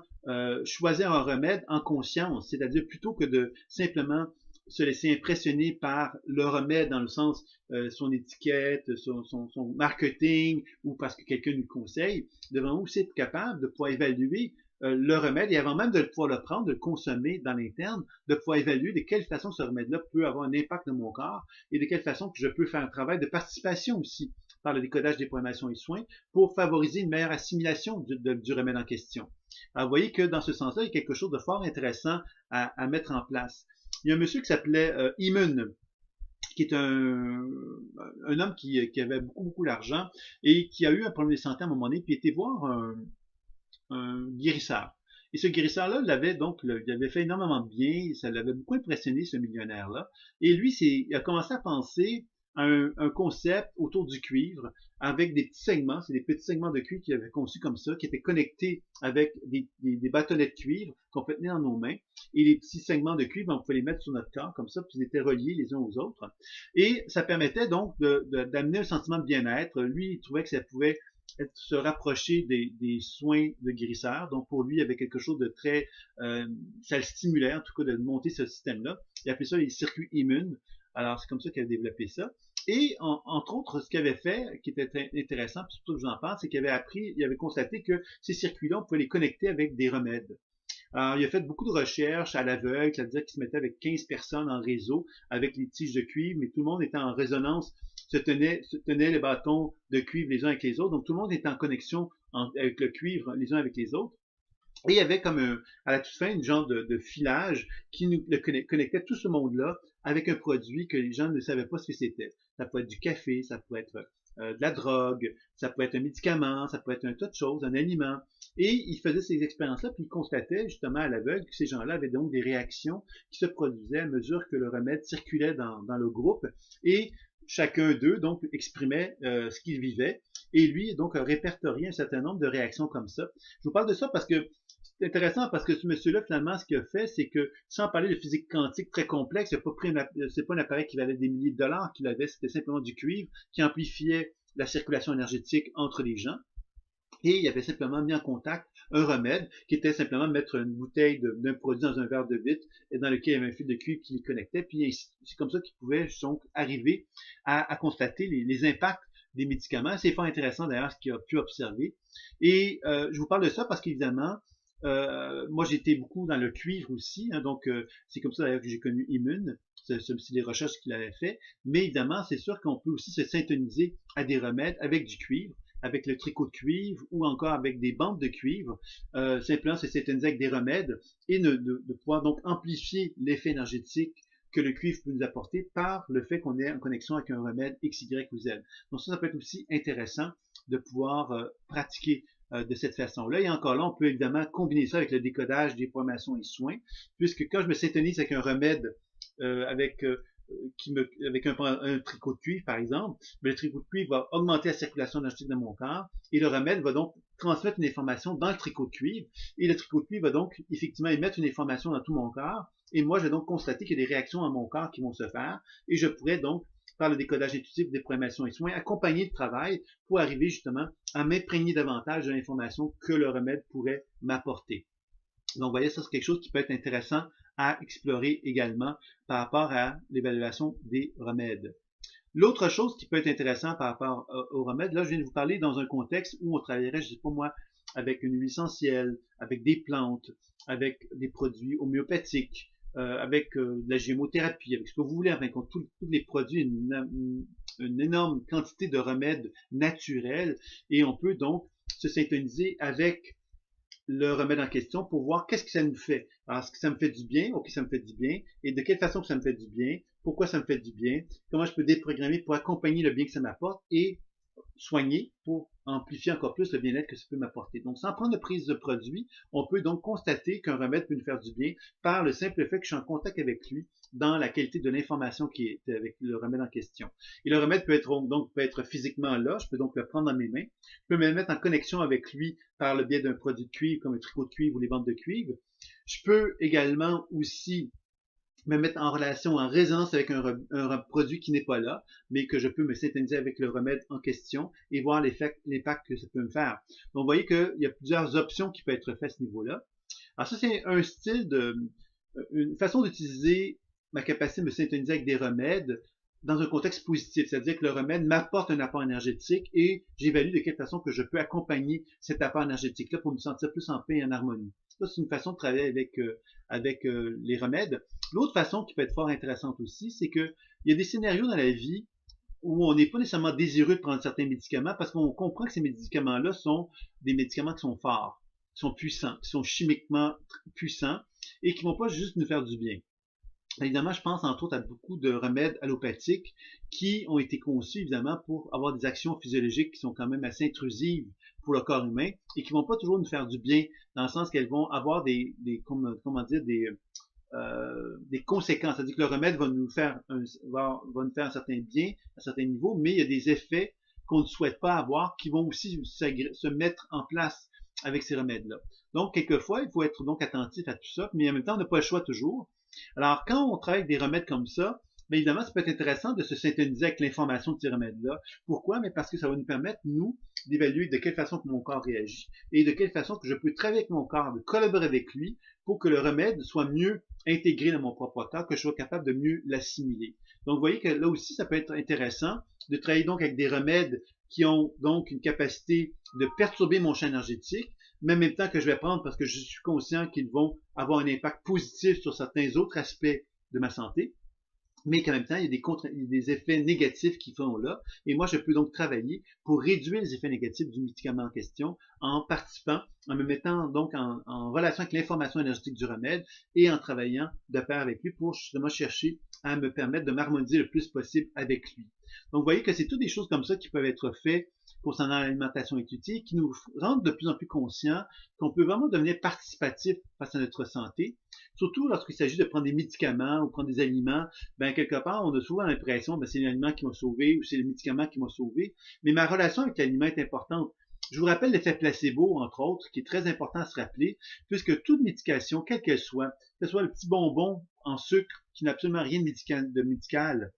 choisir un remède en conscience, c'est-à-dire plutôt que de simplement se laisser impressionner par le remède dans le sens son étiquette, son marketing ou parce que quelqu'un nous conseille, devons aussi être capable de pouvoir évaluer le remède et avant même de pouvoir le prendre, de le consommer dans l'interne, de pouvoir évaluer de quelle façon ce remède-là peut avoir un impact dans mon corps et de quelle façon que je peux faire un travail de participation aussi par le décodage des programmations et soins pour favoriser une meilleure assimilation du remède en question. Alors, vous voyez que dans ce sens-là, il y a quelque chose de fort intéressant à mettre en place. Il y a un monsieur qui s'appelait Imun, qui est un homme qui avait beaucoup d'argent et qui a eu un problème de santé à un moment donné, puis était voir un guérisseur. Et ce guérisseur-là il avait fait énormément de bien, ça l'avait beaucoup impressionné, ce millionnaire-là. Et lui, il a commencé à penser à un concept autour du cuivre avec des petits segments, c'est des petits segments de cuivre qu'il avait conçus comme ça, qui étaient connectés avec des bâtonnets de cuivre qu'on peut tenir dans nos mains. Et les petits segments de cuivre, on pouvait les mettre sur notre corps comme ça, puis ils étaient reliés les uns aux autres. Et ça permettait donc d'amener un sentiment de bien-être. Lui, il trouvait que ça pouvait se rapprocher des soins de guérisseur. Donc pour lui, il y avait quelque chose de très... ça le stimulait en tout cas de monter ce système-là. Il appelait ça les circuits immunes. Alors c'est comme ça qu'il a développé ça. Et entre autres, ce qu'il avait fait, qui était intéressant, puis surtout que je vous en parle, c'est qu'il avait constaté que ces circuits-là, on pouvait les connecter avec des remèdes. Alors, il a fait beaucoup de recherches à l'aveugle, c'est-à-dire qu'il se mettait avec 15 personnes en réseau avec les tiges de cuivre, mais tout le monde était en résonance, se tenait les bâtons de cuivre les uns avec les autres, donc tout le monde était en connexion avec le cuivre les uns avec les autres. Et il y avait comme à la toute fin une genre de filage qui nous connectait tout ce monde-là avec un produit que les gens ne savaient pas ce que c'était. Ça pouvait être du café, ça pouvait être de la drogue, ça peut être un médicament, ça peut être un tas de choses, un aliment. Et il faisait ces expériences-là, puis il constatait justement à l'aveugle que ces gens-là avaient donc des réactions qui se produisaient à mesure que le remède circulait dans le groupe. Et chacun d'eux donc exprimait ce qu'il vivait. Et lui donc a répertorié un certain nombre de réactions comme ça. Je vous parle de ça parce que c'est intéressant parce que ce monsieur-là, finalement, ce qu'il a fait, c'est que, sans parler de physique quantique très complexe, il n'a pas pris c'est pas un appareil qui valait des milliers de dollars qu'il avait, c'était simplement du cuivre qui amplifiait la circulation énergétique entre les gens. Et il avait simplement mis en contact un remède qui était simplement mettre une bouteille d'un produit dans un verre de vitre et dans lequel il y avait un fil de cuivre qui les connectait. Puis c'est comme ça qu'il pouvait donc arriver à constater les impacts des médicaments. C'est fort intéressant d'ailleurs ce qu'il a pu observer. Et je vous parle de ça parce qu'évidemment, moi j'ai été beaucoup dans le cuivre aussi, hein, donc c'est comme ça d'ailleurs que j'ai connu Immune. C'est des recherches qu'il avait fait. Mais évidemment, c'est sûr qu'on peut aussi se syntoniser à des remèdes avec du cuivre, avec le tricot de cuivre ou encore avec des bandes de cuivre. Simplement, c'est synthétiser avec des remèdes et de pouvoir donc amplifier l'effet énergétique que le cuivre peut nous apporter par le fait qu'on est en connexion avec un remède X, Y ou Z. Donc ça peut être aussi intéressant de pouvoir pratiquer de cette façon-là. Et encore là, on peut évidemment combiner ça avec le décodage des programmations et soins, puisque quand je me syntonise avec un remède avec un tricot de cuivre, par exemple, mais le tricot de cuivre va augmenter la circulation énergétique de mon corps et le remède va donc transmettre une information dans le tricot de cuivre et le tricot de cuivre va donc effectivement émettre une information dans tout mon corps et moi, je vais donc constater qu'il y a des réactions dans mon corps qui vont se faire et je pourrais donc, par le décodage intuitif des programmations et soins, accompagner le travail pour arriver justement à m'imprégner davantage de l'information que le remède pourrait m'apporter. Donc, vous voyez, ça, c'est quelque chose qui peut être intéressant à explorer également par rapport à l'évaluation des remèdes. L'autre chose qui peut être intéressant par rapport aux remèdes, là, je viens de vous parler dans un contexte où on travaillerait, je ne sais pas moi, avec une huile essentielle, avec des plantes, avec des produits homéopathiques, avec de la gémothérapie, avec ce que vous voulez, enfin, tous les produits, une énorme quantité de remèdes naturels, et on peut donc se syntoniser avec le remède en question pour voir qu'est-ce que ça nous fait. Alors, est-ce que ça me fait du bien? Ok, ça me fait du bien. Et de quelle façon que ça me fait du bien? Pourquoi ça me fait du bien? Comment je peux déprogrammer pour accompagner le bien que ça m'apporte et soigner pour amplifier encore plus le bien-être que ça peut m'apporter. Donc, sans prendre de prise de produit, on peut donc constater qu'un remède peut nous faire du bien par le simple fait que je suis en contact avec lui dans la qualité de l'information qui est avec le remède en question. Et le remède peut être physiquement là, je peux donc le prendre dans mes mains, je peux me mettre en connexion avec lui par le biais d'un produit de cuivre comme un tricot de cuivre ou les bandes de cuivre. Je peux également aussi me mettre en relation, en résonance avec un produit qui n'est pas là, mais que je peux me synthétiser avec le remède en question et voir l'impact que ça peut me faire. Donc, vous voyez qu'il y a plusieurs options qui peuvent être faites à ce niveau-là. Alors ça, c'est un style une façon d'utiliser ma capacité de me synthétiser avec des remèdes dans un contexte positif, c'est-à-dire que le remède m'apporte un apport énergétique et j'évalue de quelle façon que je peux accompagner cet apport énergétique-là pour me sentir plus en paix et en harmonie. Ça, c'est une façon de travailler avec les remèdes. L'autre façon qui peut être fort intéressante aussi, c'est qu'il y a des scénarios dans la vie où on n'est pas nécessairement désireux de prendre certains médicaments parce qu'on comprend que ces médicaments-là sont des médicaments qui sont forts, qui sont puissants, qui sont chimiquement puissants et qui ne vont pas juste nous faire du bien. Évidemment, je pense entre autres à beaucoup de remèdes allopathiques qui ont été conçus évidemment pour avoir des actions physiologiques qui sont quand même assez intrusives pour le corps humain et qui vont pas toujours nous faire du bien dans le sens qu'elles vont avoir des conséquences. C'est-à-dire que le remède va nous faire un certain bien à un certain niveau, mais il y a des effets qu'on ne souhaite pas avoir qui vont aussi se mettre en place avec ces remèdes-là. Donc, quelquefois, il faut être donc attentif à tout ça, mais en même temps, on n'a pas le choix toujours. Alors, quand on travaille avec des remèdes comme ça, bien évidemment, ça peut être intéressant de se synthétiser avec l'information de ces remèdes-là. Pourquoi? Mais parce que ça va nous permettre, nous, d'évaluer de quelle façon que mon corps réagit et de quelle façon que je peux travailler avec mon corps, de collaborer avec lui pour que le remède soit mieux intégré dans mon propre corps, que je sois capable de mieux l'assimiler. Donc, vous voyez que là aussi, ça peut être intéressant de travailler donc avec des remèdes qui ont donc une capacité de perturber mon champ énergétique, mais en même temps que je vais prendre parce que je suis conscient qu'ils vont avoir un impact positif sur certains autres aspects de ma santé, mais qu'en même temps, il y a des effets négatifs qui font là, et moi, je peux donc travailler pour réduire les effets négatifs du médicament en question en participant, en me mettant donc en relation avec l'information énergétique du remède et en travaillant de pair avec lui pour justement chercher à me permettre de m'harmoniser le plus possible avec lui. Donc, vous voyez que c'est toutes des choses comme ça qui peuvent être faites concernant l'alimentation intuitive, qui nous rendent de plus en plus conscients qu'on peut vraiment devenir participatif face à notre santé. Surtout lorsqu'il s'agit de prendre des médicaments ou prendre des aliments, ben quelque part, on a souvent l'impression, ben c'est l'aliment qui m'a sauvé ou c'est le médicament qui m'a sauvé. Mais ma relation avec l'aliment est importante. Je vous rappelle l'effet placebo, entre autres, qui est très important à se rappeler, puisque toute médication, quelle qu'elle soit, que ce soit le petit bonbon en sucre qui n'a absolument rien de médical,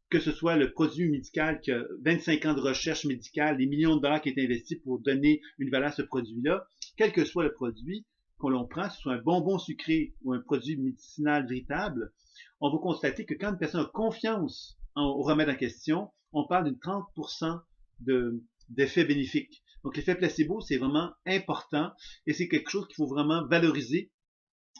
que ce soit le produit médical qui a 25 ans de recherche médicale, des millions de dollars qui est investi pour donner une valeur à ce produit-là, quel que soit le produit qu'on l'on prend, que ce soit un bonbon sucré ou un produit médicinal véritable, on va constater que quand une personne a confiance au remède en question, on parle d'une 30% d'effets bénéfiques. Donc l'effet placebo, c'est vraiment important et c'est quelque chose qu'il faut vraiment valoriser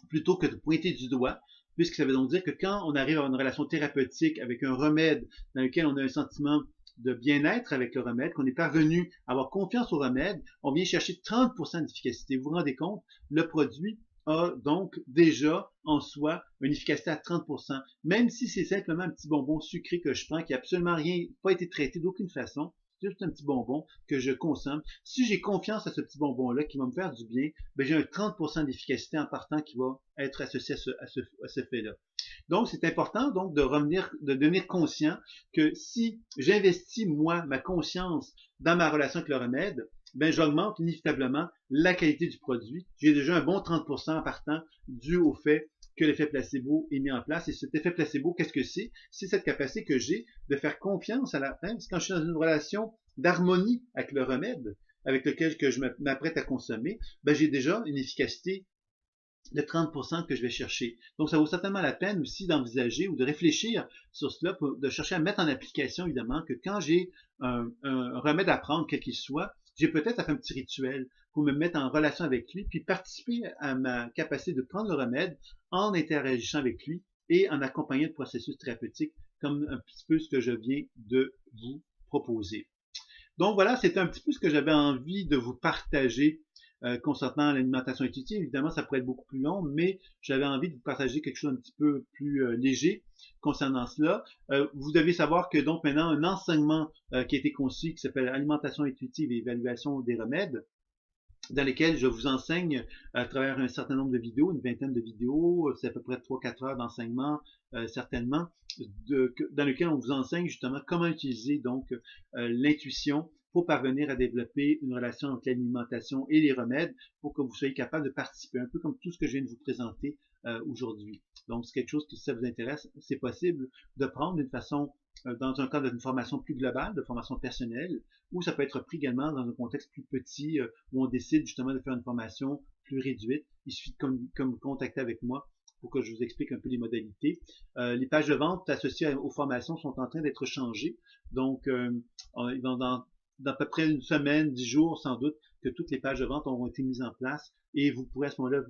plutôt que de pointer du doigt, puisque ça veut donc dire que quand on arrive à une relation thérapeutique avec un remède dans lequel on a un sentiment de bien-être avec le remède, qu'on est parvenu à avoir confiance au remède, on vient chercher 30% d'efficacité. Vous vous rendez compte, le produit a donc déjà en soi une efficacité à 30%, même si c'est simplement un petit bonbon sucré que je prends qui n'a absolument rien, pas été traité d'aucune façon. C'est juste un petit bonbon que je consomme. Si j'ai confiance à ce petit bonbon-là qui va me faire du bien, ben j'ai un 30% d'efficacité en partant qui va être associé à ce fait-là. Donc, c'est important donc de devenir conscient que si j'investis, moi, ma conscience dans ma relation avec le remède, ben j'augmente inévitablement la qualité du produit. J'ai déjà un bon 30% en partant dû au fait que l'effet placebo est mis en place. Et cet effet placebo, qu'est-ce que c'est? C'est cette capacité que j'ai de faire confiance à la fin. Parce que quand je suis dans une relation d'harmonie avec le remède, avec lequel que je m'apprête à consommer, ben j'ai déjà une efficacité de 30% que je vais chercher. Donc, ça vaut certainement la peine aussi d'envisager ou de réfléchir sur cela, de chercher à mettre en application, évidemment, que quand j'ai un remède à prendre, quel qu'il soit, j'ai peut-être à faire un petit rituel pour me mettre en relation avec lui, puis participer à ma capacité de prendre le remède en interagissant avec lui et en accompagnant le processus thérapeutique, comme un petit peu ce que je viens de vous proposer. Donc voilà, c'était un petit peu ce que j'avais envie de vous partager concernant l'alimentation intuitive. Évidemment, ça pourrait être beaucoup plus long, mais j'avais envie de vous partager quelque chose un petit peu plus léger concernant cela. Vous devez savoir que donc maintenant, un enseignement qui a été conçu qui s'appelle Alimentation intuitive et évaluation des remèdes, dans lesquels je vous enseigne à travers un certain nombre de vidéos, une vingtaine de vidéos, c'est à peu près 3-4 heures d'enseignement certainement, dans lequel on vous enseigne justement comment utiliser donc l'intuition pour parvenir à développer une relation entre l'alimentation et les remèdes pour que vous soyez capable de participer, un peu comme tout ce que je viens de vous présenter aujourd'hui. Donc, c'est quelque chose que si ça vous intéresse, c'est possible de prendre d'une façon dans un cadre d'une formation plus globale, de formation personnelle, ou ça peut être pris également dans un contexte plus petit où on décide justement de faire une formation plus réduite. Il suffit de contacter avec moi pour que je vous explique un peu les modalités. Les pages de vente associées aux formations sont en train d'être changées. Donc, dans à peu près une semaine, 10 jours sans doute, que toutes les pages de vente auront été mises en place et vous pourrez à ce moment-là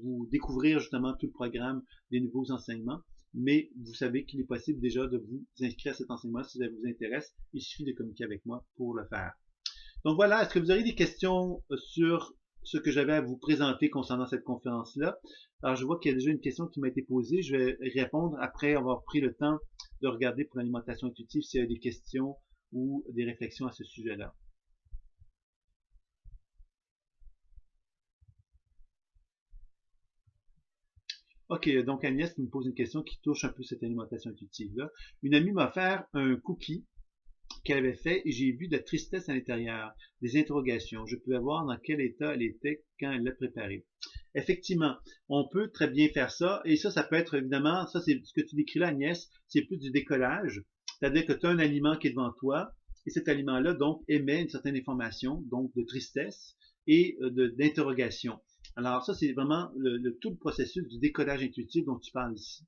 vous découvrir justement tout le programme des nouveaux enseignements. Mais vous savez qu'il est possible déjà de vous inscrire à cet enseignement si ça vous intéresse. Il suffit de communiquer avec moi pour le faire. Donc voilà, est-ce que vous aurez des questions sur ce que j'avais à vous présenter concernant cette conférence-là? Alors je vois qu'il y a déjà une question qui m'a été posée. Je vais répondre après avoir pris le temps de regarder pour l'alimentation intuitive s'il y a des questions ou des réflexions à ce sujet-là. Ok, donc Agnès me pose une question qui touche un peu cette alimentation intuitive-là. Une amie m'a offert un cookie qu'elle avait fait et j'ai vu de la tristesse à l'intérieur, des interrogations. Je pouvais voir dans quel état elle était quand elle l'a préparé. Effectivement, on peut très bien faire ça et ça peut être évidemment, ça c'est ce que tu décris là Agnès, c'est plus du décollage, c'est-à-dire que tu as un aliment qui est devant toi et cet aliment-là donc émet une certaine information, donc de tristesse et d'interrogation. Alors ça c'est vraiment tout le processus du décodage intuitif dont tu parles ici.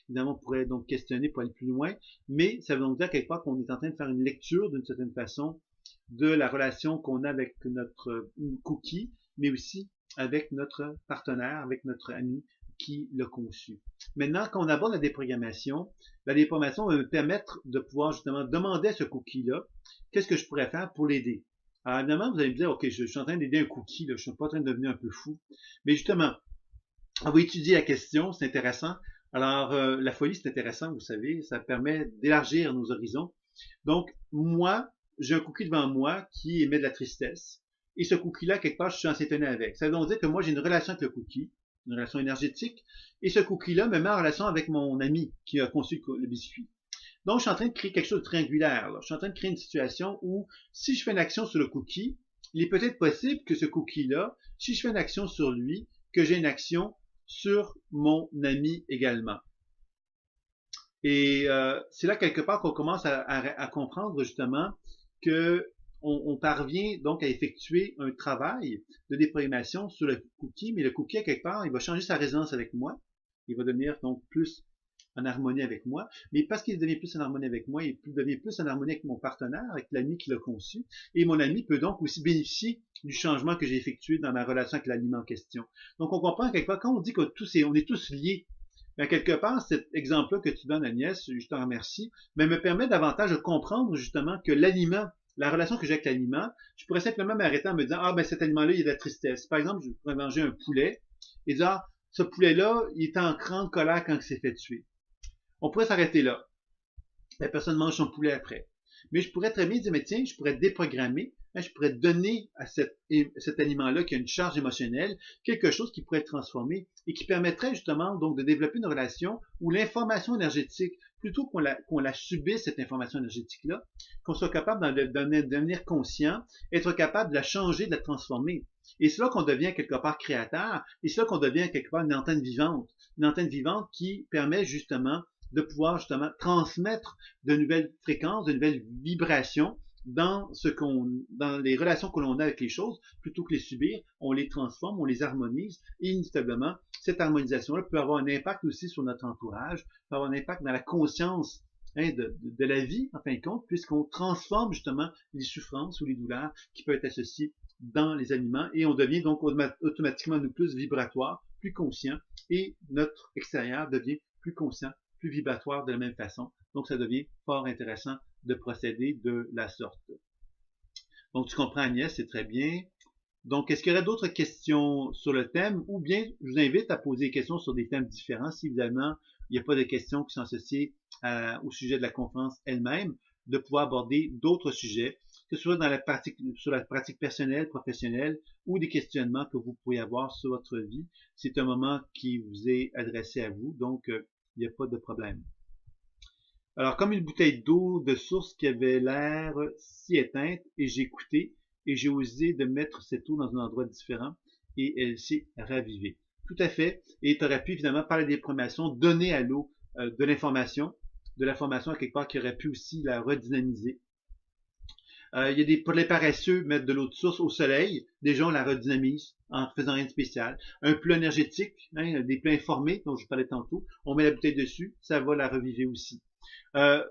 Évidemment, on pourrait donc questionner pour aller plus loin, mais ça veut donc dire quelque part qu'on est en train de faire une lecture d'une certaine façon de la relation qu'on a avec notre cookie, mais aussi avec notre partenaire, avec notre ami qui l'a conçu. Maintenant, quand on aborde la déprogrammation va me permettre de pouvoir justement demander à ce cookie-là qu'est-ce que je pourrais faire pour l'aider. Alors évidemment, vous allez me dire, ok, je suis en train d'aider un cookie, là, je suis pas en train de devenir un peu fou, mais justement, on va étudier la question, c'est intéressant. Alors, la folie, c'est intéressant, vous savez, ça permet d'élargir nos horizons. Donc, moi, j'ai un cookie devant moi qui émet de la tristesse. Et ce cookie-là, quelque part, je suis censé tenir avec. Ça veut donc dire que moi, j'ai une relation avec le cookie, une relation énergétique, et ce cookie-là me met en relation avec mon ami qui a conçu le biscuit. Donc, je suis en train de créer quelque chose de triangulaire. Là. Je suis en train de créer une situation où, si je fais une action sur le cookie, il est peut-être possible que ce cookie-là, si je fais une action sur lui, que j'ai une action sur mon ami également. Et c'est là quelque part qu'on commence à comprendre justement que on parvient donc à effectuer un travail de déprogrammation sur le cookie, mais le cookie, à quelque part, il va changer sa résonance avec moi. Il va devenir donc plus en harmonie avec moi. Mais parce qu'il devient plus en harmonie avec moi, il devient plus en harmonie avec mon partenaire, avec l'ami qui l'a conçu. Et mon ami peut donc aussi bénéficier du changement que j'ai effectué dans ma relation avec l'aliment en question. Donc on comprend quelque part, quand on dit que on est tous liés, bien, quelque part, cet exemple-là que tu donnes, Agnès, je te remercie, mais me permet davantage de comprendre justement que l'aliment, la relation que j'ai avec l'aliment, je pourrais simplement m'arrêter en me disant, ah ben cet aliment-là, il y a de la tristesse. Par exemple, je pourrais manger un poulet et dire, ah, ce poulet-là, il est en grande colère quand il s'est fait tuer. On pourrait s'arrêter là. La personne mange son poulet après. Mais je pourrais très bien dire, mais tiens, je pourrais déprogrammer, je pourrais donner à cet aliment-là qui a une charge émotionnelle quelque chose qui pourrait être transformé et qui permettrait justement donc de développer une relation où l'information énergétique, plutôt qu'on la subisse cette information énergétique-là, qu'on soit capable d'en devenir conscient, être capable de la changer, de la transformer. Et c'est là qu'on devient quelque part créateur, et c'est là qu'on devient quelque part une antenne vivante qui permet justement de pouvoir justement transmettre de nouvelles fréquences, de nouvelles vibrations dans les relations que l'on a avec les choses, plutôt que les subir, on les transforme, on les harmonise, et inévitablement, cette harmonisation-là peut avoir un impact aussi sur notre entourage, peut avoir un impact dans la conscience de la vie, en fin de compte, puisqu'on transforme justement les souffrances ou les douleurs qui peuvent être associées dans les aliments, et on devient donc automatiquement nous plus vibratoire, plus conscient, et notre extérieur devient plus conscient, plus vibratoire de la même façon. Donc, ça devient fort intéressant de procéder de la sorte. Donc, tu comprends, Agnès, c'est très bien. Donc, est-ce qu'il y aurait d'autres questions sur le thème ou bien je vous invite à poser des questions sur des thèmes différents si évidemment il n'y a pas de questions qui sont associées au sujet de la conférence elle-même, de pouvoir aborder d'autres sujets, que ce soit dans sur la pratique personnelle, professionnelle ou des questionnements que vous pourriez avoir sur votre vie. C'est un moment qui vous est adressé à vous, donc il n'y a pas de problème. Alors, comme une bouteille d'eau de source qui avait l'air si éteinte, et j'ai écouté, et j'ai osé de mettre cette eau dans un endroit différent, et elle s'est ravivée. Tout à fait. Et tu aurais pu évidemment parler des informations, donner à l'eau de l'information à quelque part qui aurait pu aussi la redynamiser. Il y a pour les paresseux, mettre de l'eau de source au soleil, déjà on la redynamise en faisant rien de spécial. Un plat énergétique, des plats informés dont je parlais tantôt, on met la bouteille dessus, ça va la reviver aussi.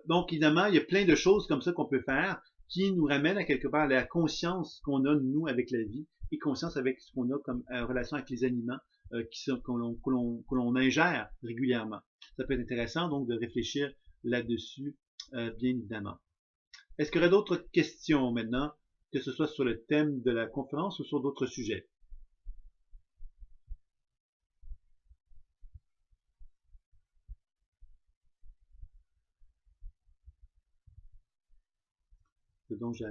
Donc évidemment, il y a plein de choses comme ça qu'on peut faire qui nous ramènent à quelque part à la conscience qu'on a nous avec la vie et conscience avec ce qu'on a comme relation avec les aliments que l'on ingère régulièrement. Ça peut être intéressant donc de réfléchir là-dessus, bien évidemment. Est-ce qu'il y aurait d'autres questions maintenant, que ce soit sur le thème de la conférence ou sur d'autres sujets? Donc, j'ai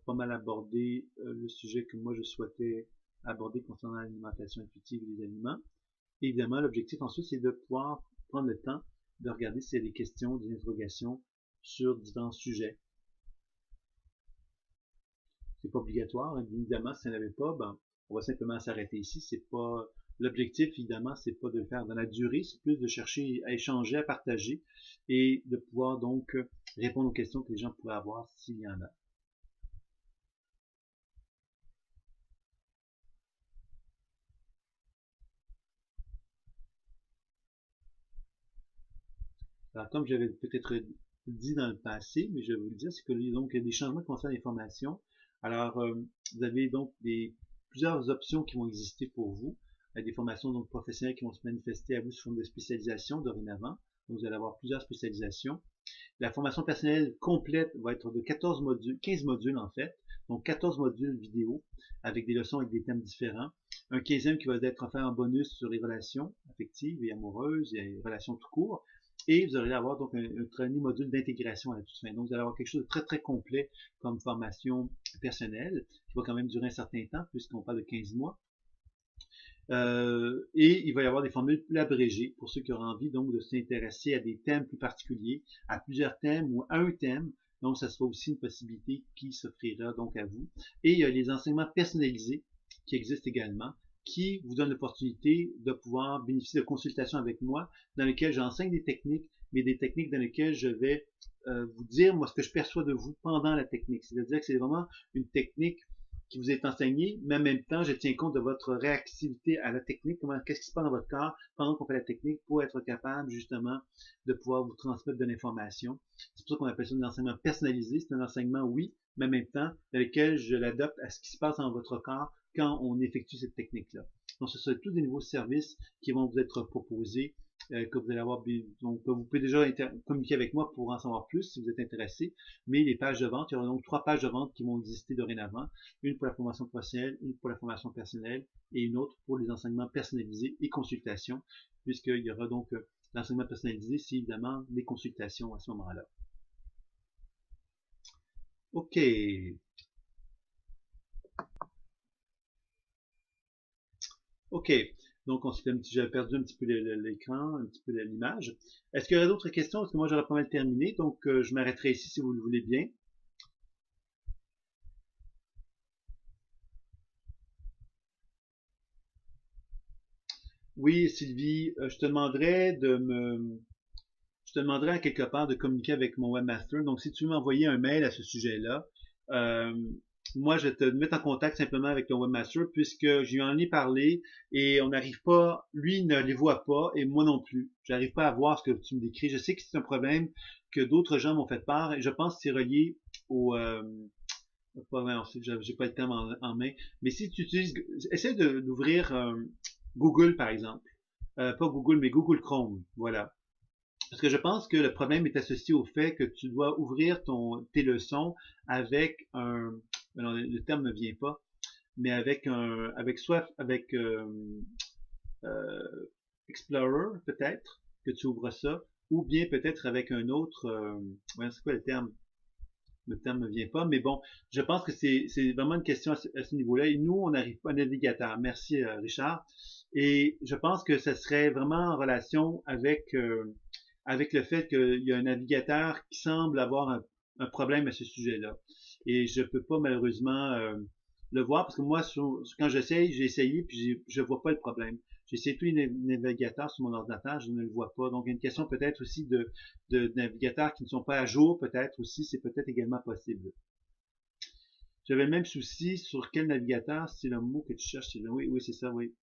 pas mal abordé le sujet que moi je souhaitais aborder concernant l'alimentation intuitive et les aliments. Et évidemment, l'objectif ensuite, c'est de pouvoir prendre le temps de regarder s'il y a des questions, des interrogations sur différents sujets. C'est pas obligatoire, hein, évidemment, si ça n'avait pas, ben, on va simplement s'arrêter ici. C'est pas l'objectif, évidemment, c'est pas de le faire dans la durée, c'est plus de chercher à échanger, à partager et de pouvoir donc répondre aux questions que les gens pourraient avoir s'il y en a. Alors, comme j'avais peut-être dit dans le passé, mais je vais vous le dire, c'est que donc, il y a des changements concernant l'information. Alors, vous avez donc plusieurs options qui vont exister pour vous. Des formations donc professionnelles qui vont se manifester à vous sous forme de spécialisation dorénavant. Donc, vous allez avoir plusieurs spécialisations. La formation personnelle complète va être de 14 modules, 15 modules en fait. Donc, 14 modules vidéo avec des leçons avec des thèmes différents. Un 15e qui va être offert en bonus sur les relations affectives et amoureuses et les relations tout court. et vous allez avoir donc un premier module d'intégration à la toute fin. Donc, vous allez avoir quelque chose de très, très complet comme formation personnelle, qui va quand même durer un certain temps, puisqu'on parle de 15 mois. Et il va y avoir des formules plus abrégées pour ceux qui auront envie donc de s'intéresser à des thèmes plus particuliers, à plusieurs thèmes ou à un thème. Donc, ça sera aussi une possibilité qui s'offrira donc à vous. Et il y a les enseignements personnalisés qui existent également, qui vous donnent l'opportunité de pouvoir bénéficier de consultations avec moi, dans lesquelles j'enseigne des techniques, mais des techniques dans lesquelles je vais vous dire, moi, ce que je perçois de vous pendant la technique. C'est-à-dire que c'est vraiment une technique qui vous est enseigné, mais en même temps, je tiens compte de votre réactivité à la technique, qu'est-ce qui se passe dans votre corps pendant qu'on fait la technique pour être capable, justement, de pouvoir vous transmettre de l'information. C'est pour ça qu'on appelle ça un enseignement personnalisé. C'est un enseignement, oui, mais en même temps, dans lequel je l'adapte à ce qui se passe dans votre corps quand on effectue cette technique-là. Donc, ce sont tous des nouveaux services qui vont vous être proposés, que vous allez avoir, donc vous pouvez déjà communiquer avec moi pour en savoir plus si vous êtes intéressé, mais les pages de vente, il y aura donc 3 pages de vente qui vont exister dorénavant, une pour la formation professionnelle, une pour la formation personnelle et une autre pour les enseignements personnalisés et consultations, puisqu'il y aura donc l'enseignement personnalisé, c'est évidemment les consultations à ce moment-là. OK. OK. Donc, on s'est fait j'avais perdu un petit peu l'écran, un petit peu l'image. Est-ce qu'il y aurait d'autres questions? Parce que moi, j'aurais pas mal terminé, donc je m'arrêterai ici si vous le voulez bien. Oui, Sylvie, je te demanderais à quelque part de communiquer avec mon webmaster. Donc, si tu veux m'envoyer un mail à ce sujet-là, euh, moi, je vais te mettre en contact simplement avec ton webmaster puisque je lui en ai parlé et on n'arrive pas, lui ne les voit pas et moi non plus. J'arrive pas à voir ce que tu me décris. Je sais que c'est un problème que d'autres gens m'ont fait part et je pense que c'est relié au, pas vrai, j'ai pas le terme en main, mais si tu utilises, essaie d'ouvrir Google par exemple. Pas Google, mais Google Chrome. Voilà. Parce que je pense que le problème est associé au fait que tu dois ouvrir tes leçons avec alors, le terme ne vient pas, mais avec euh, Explorer peut-être que tu ouvres ça, ou bien peut-être avec un autre, ouais, c'est quoi le terme? Le terme ne vient pas, mais bon, je pense que c'est vraiment une question à ce niveau-là. Et nous, on n'arrive pas à navigateur. Merci, Richard. Et je pense que ça serait vraiment en relation avec le fait qu'il y a un navigateur qui semble avoir un problème à ce sujet-là. Et je peux pas malheureusement le voir parce que moi, quand j'essaye, j'ai essayé puis je vois pas le problème. J'ai essayé tous les navigateurs sur mon ordinateur, je ne le vois pas. Donc, il y a une question peut-être aussi de navigateurs qui ne sont pas à jour, peut-être aussi, c'est peut-être également possible. J'avais le même souci sur quel navigateur, c'est le mot que tu cherches. Oui, oui, c'est ça, oui.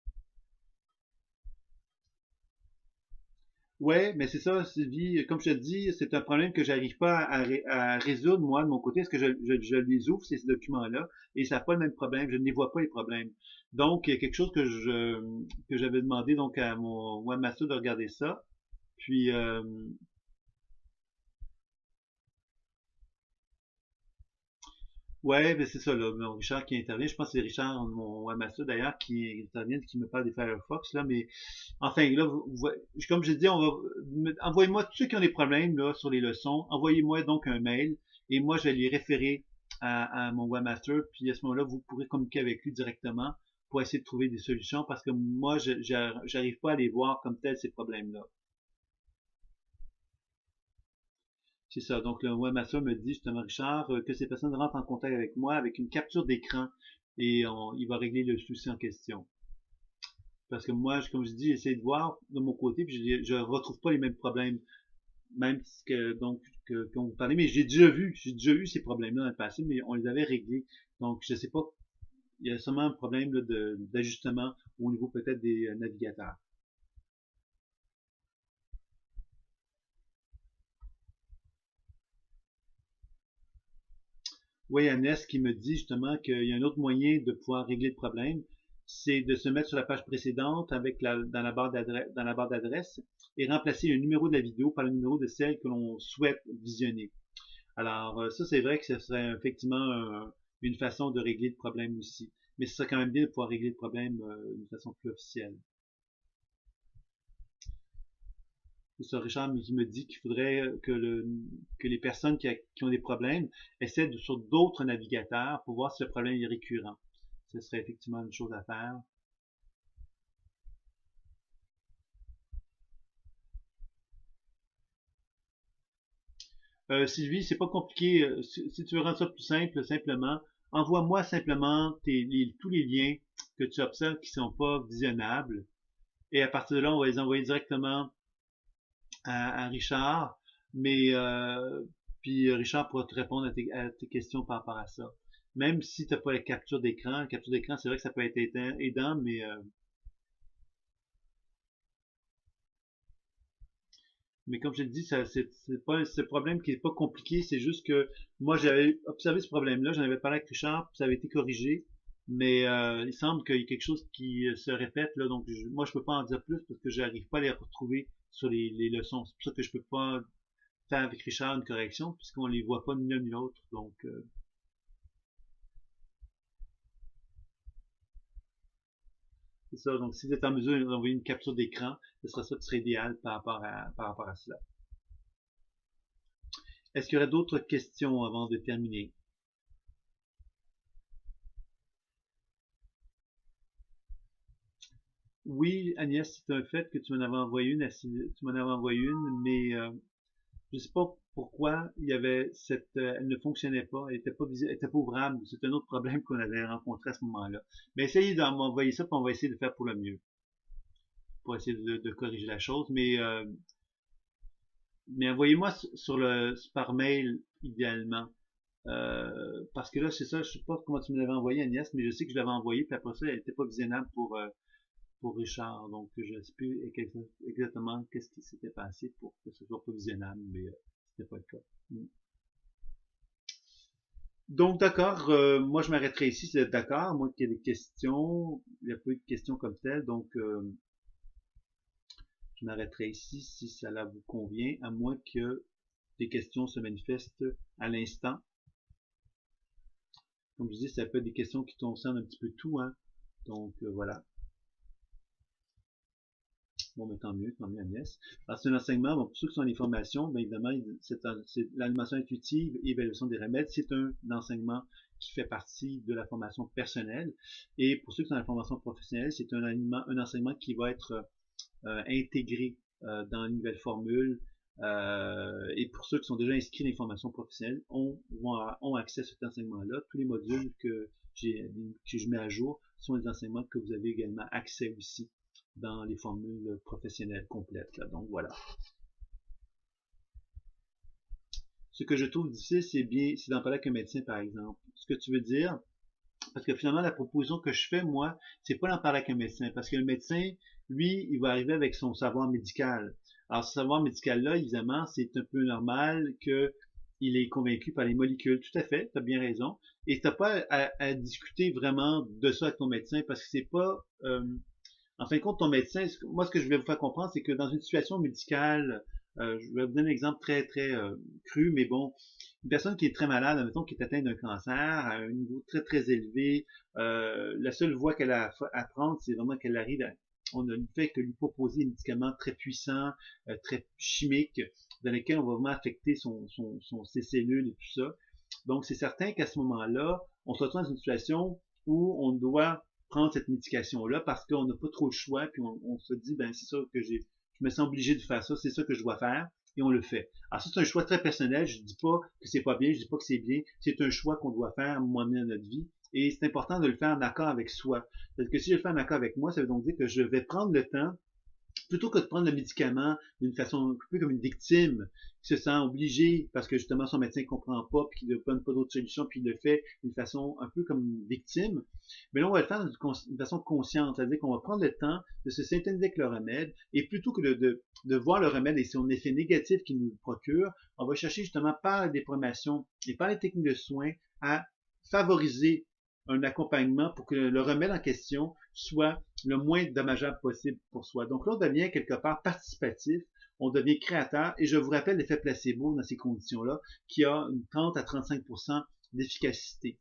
Ouais, mais c'est ça, Sylvie. Comme je te dis, c'est un problème que j'arrive pas à résoudre moi de mon côté. Est-ce que je les ouvre ces documents-là et ça n'a pas le même problème. Je ne les vois pas les problèmes. Donc, il y a quelque chose que j'avais demandé donc à mon webmaster de regarder ça. Puis ouais, ben c'est ça, là, mon Richard qui intervient. Je pense que c'est Richard, mon webmaster d'ailleurs, qui intervient, qui me parle des Firefox, là, mais enfin, là, comme je dis, envoyez-moi tous ceux qui ont des problèmes, là, sur les leçons, envoyez-moi donc un mail, et moi, je vais les référer à mon webmaster, puis à ce moment-là, vous pourrez communiquer avec lui directement pour essayer de trouver des solutions, parce que moi, j'arrive pas à les voir comme tels, ces problèmes-là. C'est ça. Donc, le webmaster me dit justement, Richard, que ces personnes rentrent en contact avec moi avec une capture d'écran et il va régler le souci en question. Parce que moi, comme je dis, j'essaie de voir de mon côté, puis je retrouve pas les mêmes problèmes, même quand vous parlez, mais j'ai déjà eu ces problèmes-là dans le passé, mais on les avait réglés. Donc, je sais pas, il y a sûrement un problème là, d'ajustement au niveau peut-être des navigateurs. Oui, Agnès qui me dit justement qu'il y a un autre moyen de pouvoir régler le problème, c'est de se mettre sur la page précédente dans la barre d'adresse et remplacer le numéro de la vidéo par le numéro de celle que l'on souhaite visionner. Alors, ça, c'est vrai que ce serait effectivement une façon de régler le problème aussi. Mais ce serait quand même bien de pouvoir régler le problème d'une façon plus officielle. C'est ça, Richard qui me dit qu'il faudrait que les personnes qui ont des problèmes essaient sur d'autres navigateurs pour voir si le problème est récurrent. Ce serait effectivement une chose à faire. Sylvie, c'est pas compliqué. Si tu veux rendre ça plus simple, simplement, envoie-moi simplement tous les liens que tu observes qui sont pas visionnables. Et à partir de là, on va les envoyer directement à Richard. Mais puis Richard pourra te répondre à tes questions par rapport à ça. Même si tu n'as pas la capture d'écran, c'est vrai que ça peut être aidant, mais comme je te dis, c'est pas ce problème qui est pas compliqué, c'est juste que moi j'avais observé ce problème-là, j'en avais parlé avec Richard, puis ça avait été corrigé, mais il semble qu'il y a quelque chose qui se répète là, donc moi je peux pas en dire plus parce que j'arrive pas à les retrouver sur les leçons. C'est pour ça que je peux pas faire avec Richard une correction puisqu'on les voit pas ni l'un ni l'autre. Donc c'est ça. Donc si vous êtes en mesure d'envoyer une capture d'écran, ce sera ça qui serait idéal par rapport à cela. Est-ce qu'il y aurait d'autres questions avant de terminer? Oui, Agnès, c'est un fait que tu m'en avais envoyé une, mais je sais pas pourquoi il y avait elle ne fonctionnait pas, elle était pas ouvrable. C'est un autre problème qu'on avait rencontré à ce moment-là. Mais essayez de m'envoyer ça, puis on va essayer de faire pour le mieux, pour essayer de corriger la chose. Mais envoyez-moi par mail idéalement. Parce que là, c'est ça, je sais pas comment tu me l'avais envoyé, Agnès, mais je sais que je l'avais envoyé, puis après ça, elle n'était pas visionnable pour Richard. Donc, je ne sais plus exactement qu'est-ce qui s'était passé pour que ce soit pas visionnable, mais c'était pas le cas. Mm. Donc, d'accord, moi je m'arrêterai ici si vous êtes d'accord. Moi, qu'il y a des questions, il n'y a pas eu de questions comme telles, donc je m'arrêterai ici si cela vous convient, à moins que des questions se manifestent à l'instant. Comme je dis, ça peut être des questions qui concernent un petit peu tout, hein. Donc, voilà. Bon, mais tant mieux, Agnès. Alors, c'est un enseignement, bon, pour ceux qui sont en information, bien évidemment, c'est l'animation intuitive et évaluation des remèdes, c'est un enseignement qui fait partie de la formation personnelle. Et pour ceux qui sont en formation professionnelle, c'est un enseignement qui va être intégré dans une nouvelle formule. Et pour ceux qui sont déjà inscrits dans les formations professionnelles, ont accès à cet enseignement-là. Tous les modules que je mets à jour sont des enseignements que vous avez également accès aussi dans les formules professionnelles complètes. Là. Donc voilà. Ce que je trouve difficile, c'est d'en parler avec un médecin, par exemple. Ce que tu veux dire, parce que finalement, la proposition que je fais, moi, c'est pas d'en parler avec un médecin, parce que le médecin, lui, il va arriver avec son savoir médical. Alors, ce savoir médical-là, évidemment, c'est un peu normal que il est convaincu par les molécules. Tout à fait, tu as bien raison. Et tu n'as pas à discuter vraiment de ça avec ton médecin, parce que c'est pas... en fin de compte, ton médecin, moi, ce que je vais vous faire comprendre, c'est que dans une situation médicale, je vais vous donner un exemple très, très cru, mais bon, une personne qui est très malade, admettons, qui est atteinte d'un cancer à un niveau très, très élevé, la seule voie qu'elle a à prendre, c'est vraiment qu'elle arrive on ne fait que lui proposer des médicaments très puissants, très chimiques, dans lesquels on va vraiment affecter ses cellules et tout ça. Donc, c'est certain qu'à ce moment-là, on se retrouve dans une situation où on doit prendre cette médication-là parce qu'on n'a pas trop le choix, puis on se dit, ben c'est ça que je me sens obligé de faire ça, c'est ça que je dois faire, et on le fait. Alors ça, c'est un choix très personnel, je dis pas que c'est pas bien, je dis pas que c'est bien, c'est un choix qu'on doit faire à un moment donné dans notre vie, et c'est important de le faire en accord avec soi. Parce que si je le fais en accord avec moi, ça veut donc dire que je vais prendre le temps plutôt que de prendre le médicament d'une façon un peu comme une victime qui se sent obligée parce que justement son médecin ne comprend pas puis qu'il ne donne pas d'autre solution puis il le fait d'une façon un peu comme une victime, mais là on va le faire d'une façon consciente, c'est-à-dire qu'on va prendre le temps de se synthétiser avec le remède et plutôt que de voir le remède et son effet négatif qu'il nous procure, on va chercher justement par la déprogrammations et par les techniques de soins à favoriser un accompagnement pour que le remède en question soit le moins dommageable possible pour soi. Donc là, on devient quelque part participatif, on devient créateur, et je vous rappelle l'effet placebo dans ces conditions-là, qui a une 30 à 35% d'efficacité.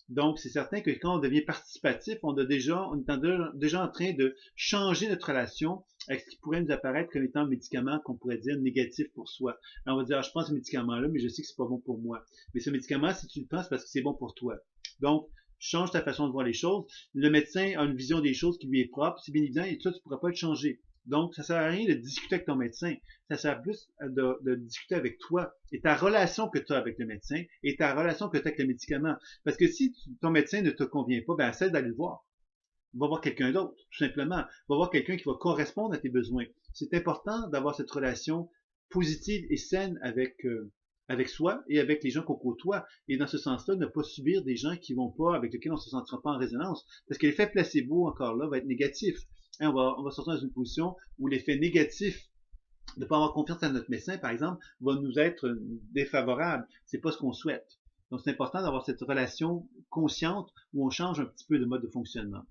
Donc, c'est certain que quand on devient participatif, on est déjà en train de changer notre relation avec ce qui pourrait nous apparaître comme étant un médicament qu'on pourrait dire négatif pour soi. Alors, on va dire, ah, je prends ce médicament-là, mais je sais que c'est pas bon pour moi. Mais ce médicament, si tu le prends, c'est parce que c'est bon pour toi. Donc, change ta façon de voir les choses. Le médecin a une vision des choses qui lui est propre. C'est bien évident, et ça, tu ne pourras pas le changer. Donc, ça sert à rien de discuter avec ton médecin. Ça sert plus de discuter avec toi et ta relation que tu as avec le médecin et ta relation que tu as avec le médicament. Parce que si ton médecin ne te convient pas, ben, essaie d'aller le voir. Va voir quelqu'un d'autre, tout simplement. Va voir quelqu'un qui va correspondre à tes besoins. C'est important d'avoir cette relation positive et saine avec soi et avec les gens qu'on côtoie. Et dans ce sens-là, ne pas subir des gens qui vont pas, avec lesquels on ne se sentira pas en résonance. Parce que l'effet placebo, encore là, va être négatif. Hein, on va sortir dans une position où l'effet négatif de ne pas avoir confiance à notre médecin, par exemple, va nous être défavorable. C'est pas ce qu'on souhaite. Donc, c'est important d'avoir cette relation consciente où on change un petit peu de mode de fonctionnement.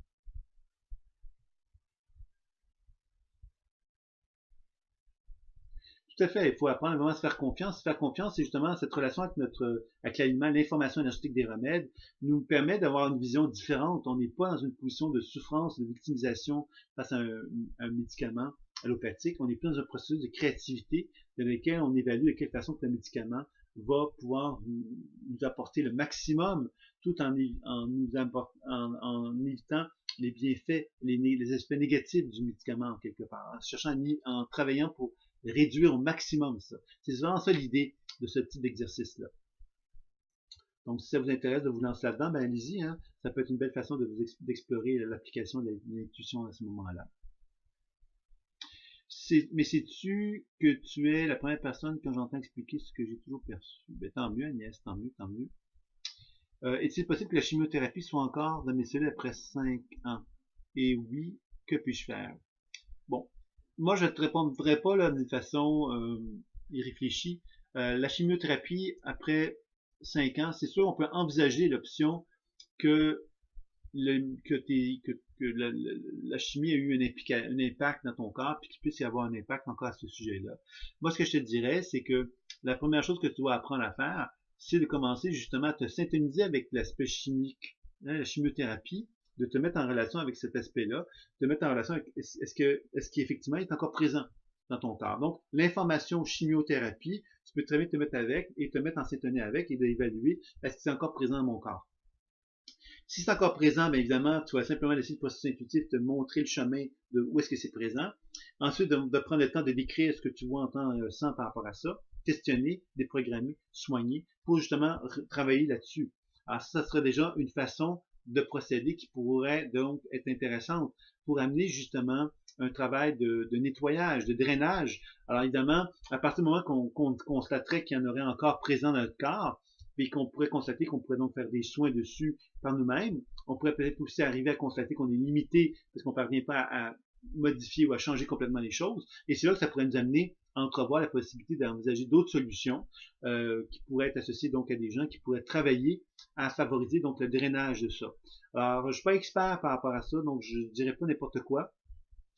Tout à fait. Il faut apprendre vraiment à se faire confiance. Se faire confiance, c'est justement cette relation avec l'aliment, l'information énergétique des remèdes nous permet d'avoir une vision différente. On n'est pas dans une position de souffrance, de victimisation face à un médicament allopathique. On est plus dans un processus de créativité dans lequel on évalue de quelle façon que le médicament va pouvoir nous apporter le maximum tout en évitant les bienfaits, les aspects négatifs du médicament en quelque part, en travaillant pour réduire au maximum ça. C'est vraiment ça l'idée de ce type d'exercice-là. Donc, si ça vous intéresse de vous lancer là-dedans, ben allez-y, hein. Ça peut être une belle façon d'explorer l'application de l'intuition à ce moment-là. Mais sais-tu que tu es la première personne quand j'entends expliquer ce que j'ai toujours perçu? Ben, tant mieux, Agnès, tant mieux, tant mieux. Est-il possible que la chimiothérapie soit encore dans mes cellules après 5 ans? Et oui, que puis-je faire? Bon, moi je ne te répondrai pas là d'une façon irréfléchie. La chimiothérapie après 5 ans, c'est sûr on peut envisager l'option que, la chimie a eu un impact dans ton corps puis qu'il puisse y avoir un impact encore à ce sujet-là. Moi ce que je te dirais, c'est que la première chose que tu dois apprendre à faire, c'est de commencer justement à te synthétiser avec l'aspect chimique, hein, la chimiothérapie, de te mettre en relation avec cet aspect-là, de te mettre en relation avec est-ce qui effectivement est encore présent dans ton corps. Donc, l'information chimiothérapie, tu peux très bien te mettre avec et te mettre en syntonie avec et d'évaluer est-ce que c'est encore présent dans mon corps. Si c'est encore présent, bien évidemment, tu vas simplement laisser le processus intuitif te montrer le chemin de où est-ce que c'est présent. Ensuite, de prendre le temps de décrire ce que tu vois en temps sans par rapport à ça, questionner, déprogrammer, soigner, pour justement travailler là-dessus. Alors ça serait déjà une façon de procéder qui pourrait donc être intéressante pour amener justement un travail de nettoyage, de drainage. Alors évidemment, à partir du moment qu'on constaterait qu'il y en aurait encore présent dans notre corps, puis qu'on pourrait constater qu'on pourrait donc faire des soins dessus par nous-mêmes, on pourrait peut-être aussi arriver à constater qu'on est limité parce qu'on ne parvient pas à modifier ou à changer complètement les choses. Et c'est là que ça pourrait nous amener à entrevoir la possibilité d'envisager d'autres solutions qui pourraient être associées donc à des gens qui pourraient travailler à favoriser donc le drainage de ça. Alors, je suis pas expert par rapport à ça, donc je dirais pas n'importe quoi,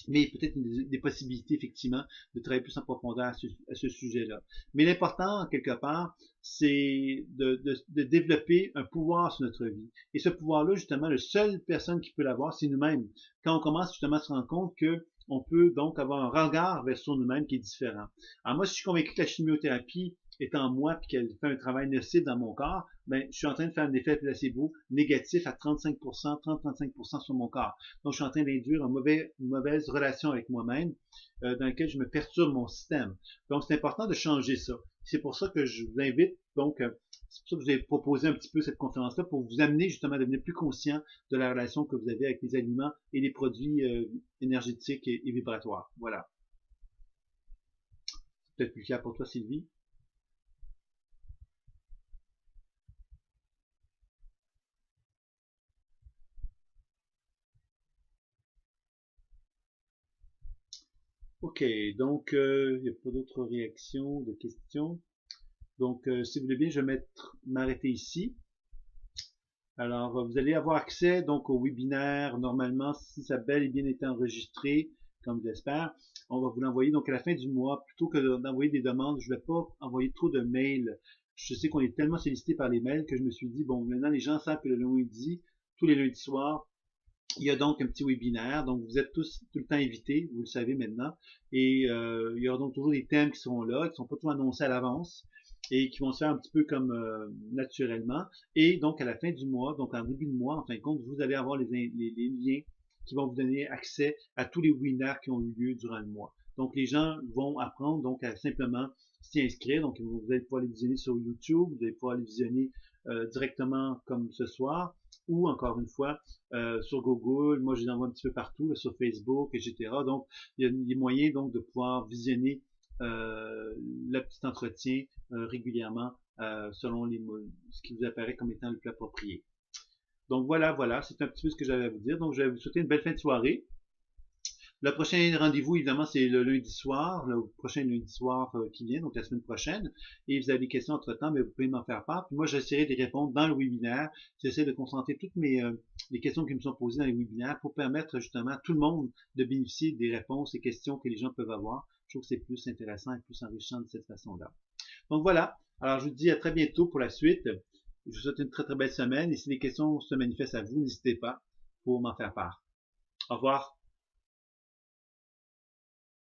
mais peut-être des possibilités effectivement de travailler plus en profondeur à ce sujet-là. Mais l'important, quelque part, c'est de développer un pouvoir sur notre vie. Et ce pouvoir-là, justement, la seule personne qui peut l'avoir, c'est nous-mêmes. Quand on commence justement à se rendre compte que on peut donc avoir un regard vers sur nous-mêmes qui est différent. Alors moi, si je suis convaincu que la chimiothérapie est en moi puis qu'elle fait un travail nocif dans mon corps, ben, je suis en train de faire un effet placebo négatif à 35%, 30-35% sur mon corps. Donc, je suis en train d'induire une mauvaise relation avec moi-même dans laquelle je me perturbe mon système. Donc, c'est important de changer ça. C'est pour ça que je vous invite, donc, c'est pour ça que je vous ai proposé un petit peu cette conférence-là pour vous amener justement à devenir plus conscient de la relation que vous avez avec les aliments et les produits énergétiques et vibratoires. Voilà. C'est peut-être plus clair pour toi, Sylvie. OK, donc il n'y a pas d'autres réactions, de questions. Donc, si vous voulez bien, je vais m'arrêter ici. Alors, vous allez avoir accès donc au webinaire. Normalement, si ça a bel et bien été enregistré, comme je l'espère, on va vous l'envoyer donc à la fin du mois. Plutôt que d'envoyer des demandes, je ne vais pas envoyer trop de mails je sais qu'on est tellement sollicité par les mails que je me suis dit, bon, maintenant les gens savent que le lundi, tous les lundis soirs, il y a donc un petit webinaire, donc vous êtes tous tout le temps invités, vous le savez maintenant, et il y aura donc toujours des thèmes qui seront là, qui ne sont pas tout annoncés à l'avance, et qui vont se faire un petit peu comme naturellement. Et donc à la fin du mois, donc en début de mois, en fin de compte, vous allez avoir les liens qui vont vous donner accès à tous les webinaires qui ont eu lieu durant le mois. Donc les gens vont apprendre donc à simplement s'y inscrire. Donc vous allez pouvoir les visionner sur YouTube, vous allez pouvoir les visionner directement comme ce soir, ou encore une fois sur Google. Moi je les envoie un petit peu partout, là, sur Facebook, etc. Donc il y a des moyens donc de pouvoir visionner le petit entretien régulièrement selon ce qui vous apparaît comme étant le plus approprié. Donc voilà, c'est un petit peu ce que j'avais à vous dire. Donc je vais vous souhaiter une belle fin de soirée. Le prochain rendez-vous, évidemment, c'est le lundi soir, le prochain lundi soir qui vient, donc la semaine prochaine. Et vous avez des questions entre-temps, mais vous pouvez m'en faire part. Puis moi, j'essaierai de répondre dans le webinaire. J'essaie de concentrer toutes les questions qui me sont posées dans les webinaires pour permettre justement à tout le monde de bénéficier des réponses et questions que les gens peuvent avoir. Je trouve que c'est plus intéressant et plus enrichissant de cette façon-là. Donc voilà. Alors, je vous dis à très bientôt pour la suite. Je vous souhaite une très très belle semaine. Et si les questions se manifestent à vous, n'hésitez pas pour m'en faire part. Au revoir.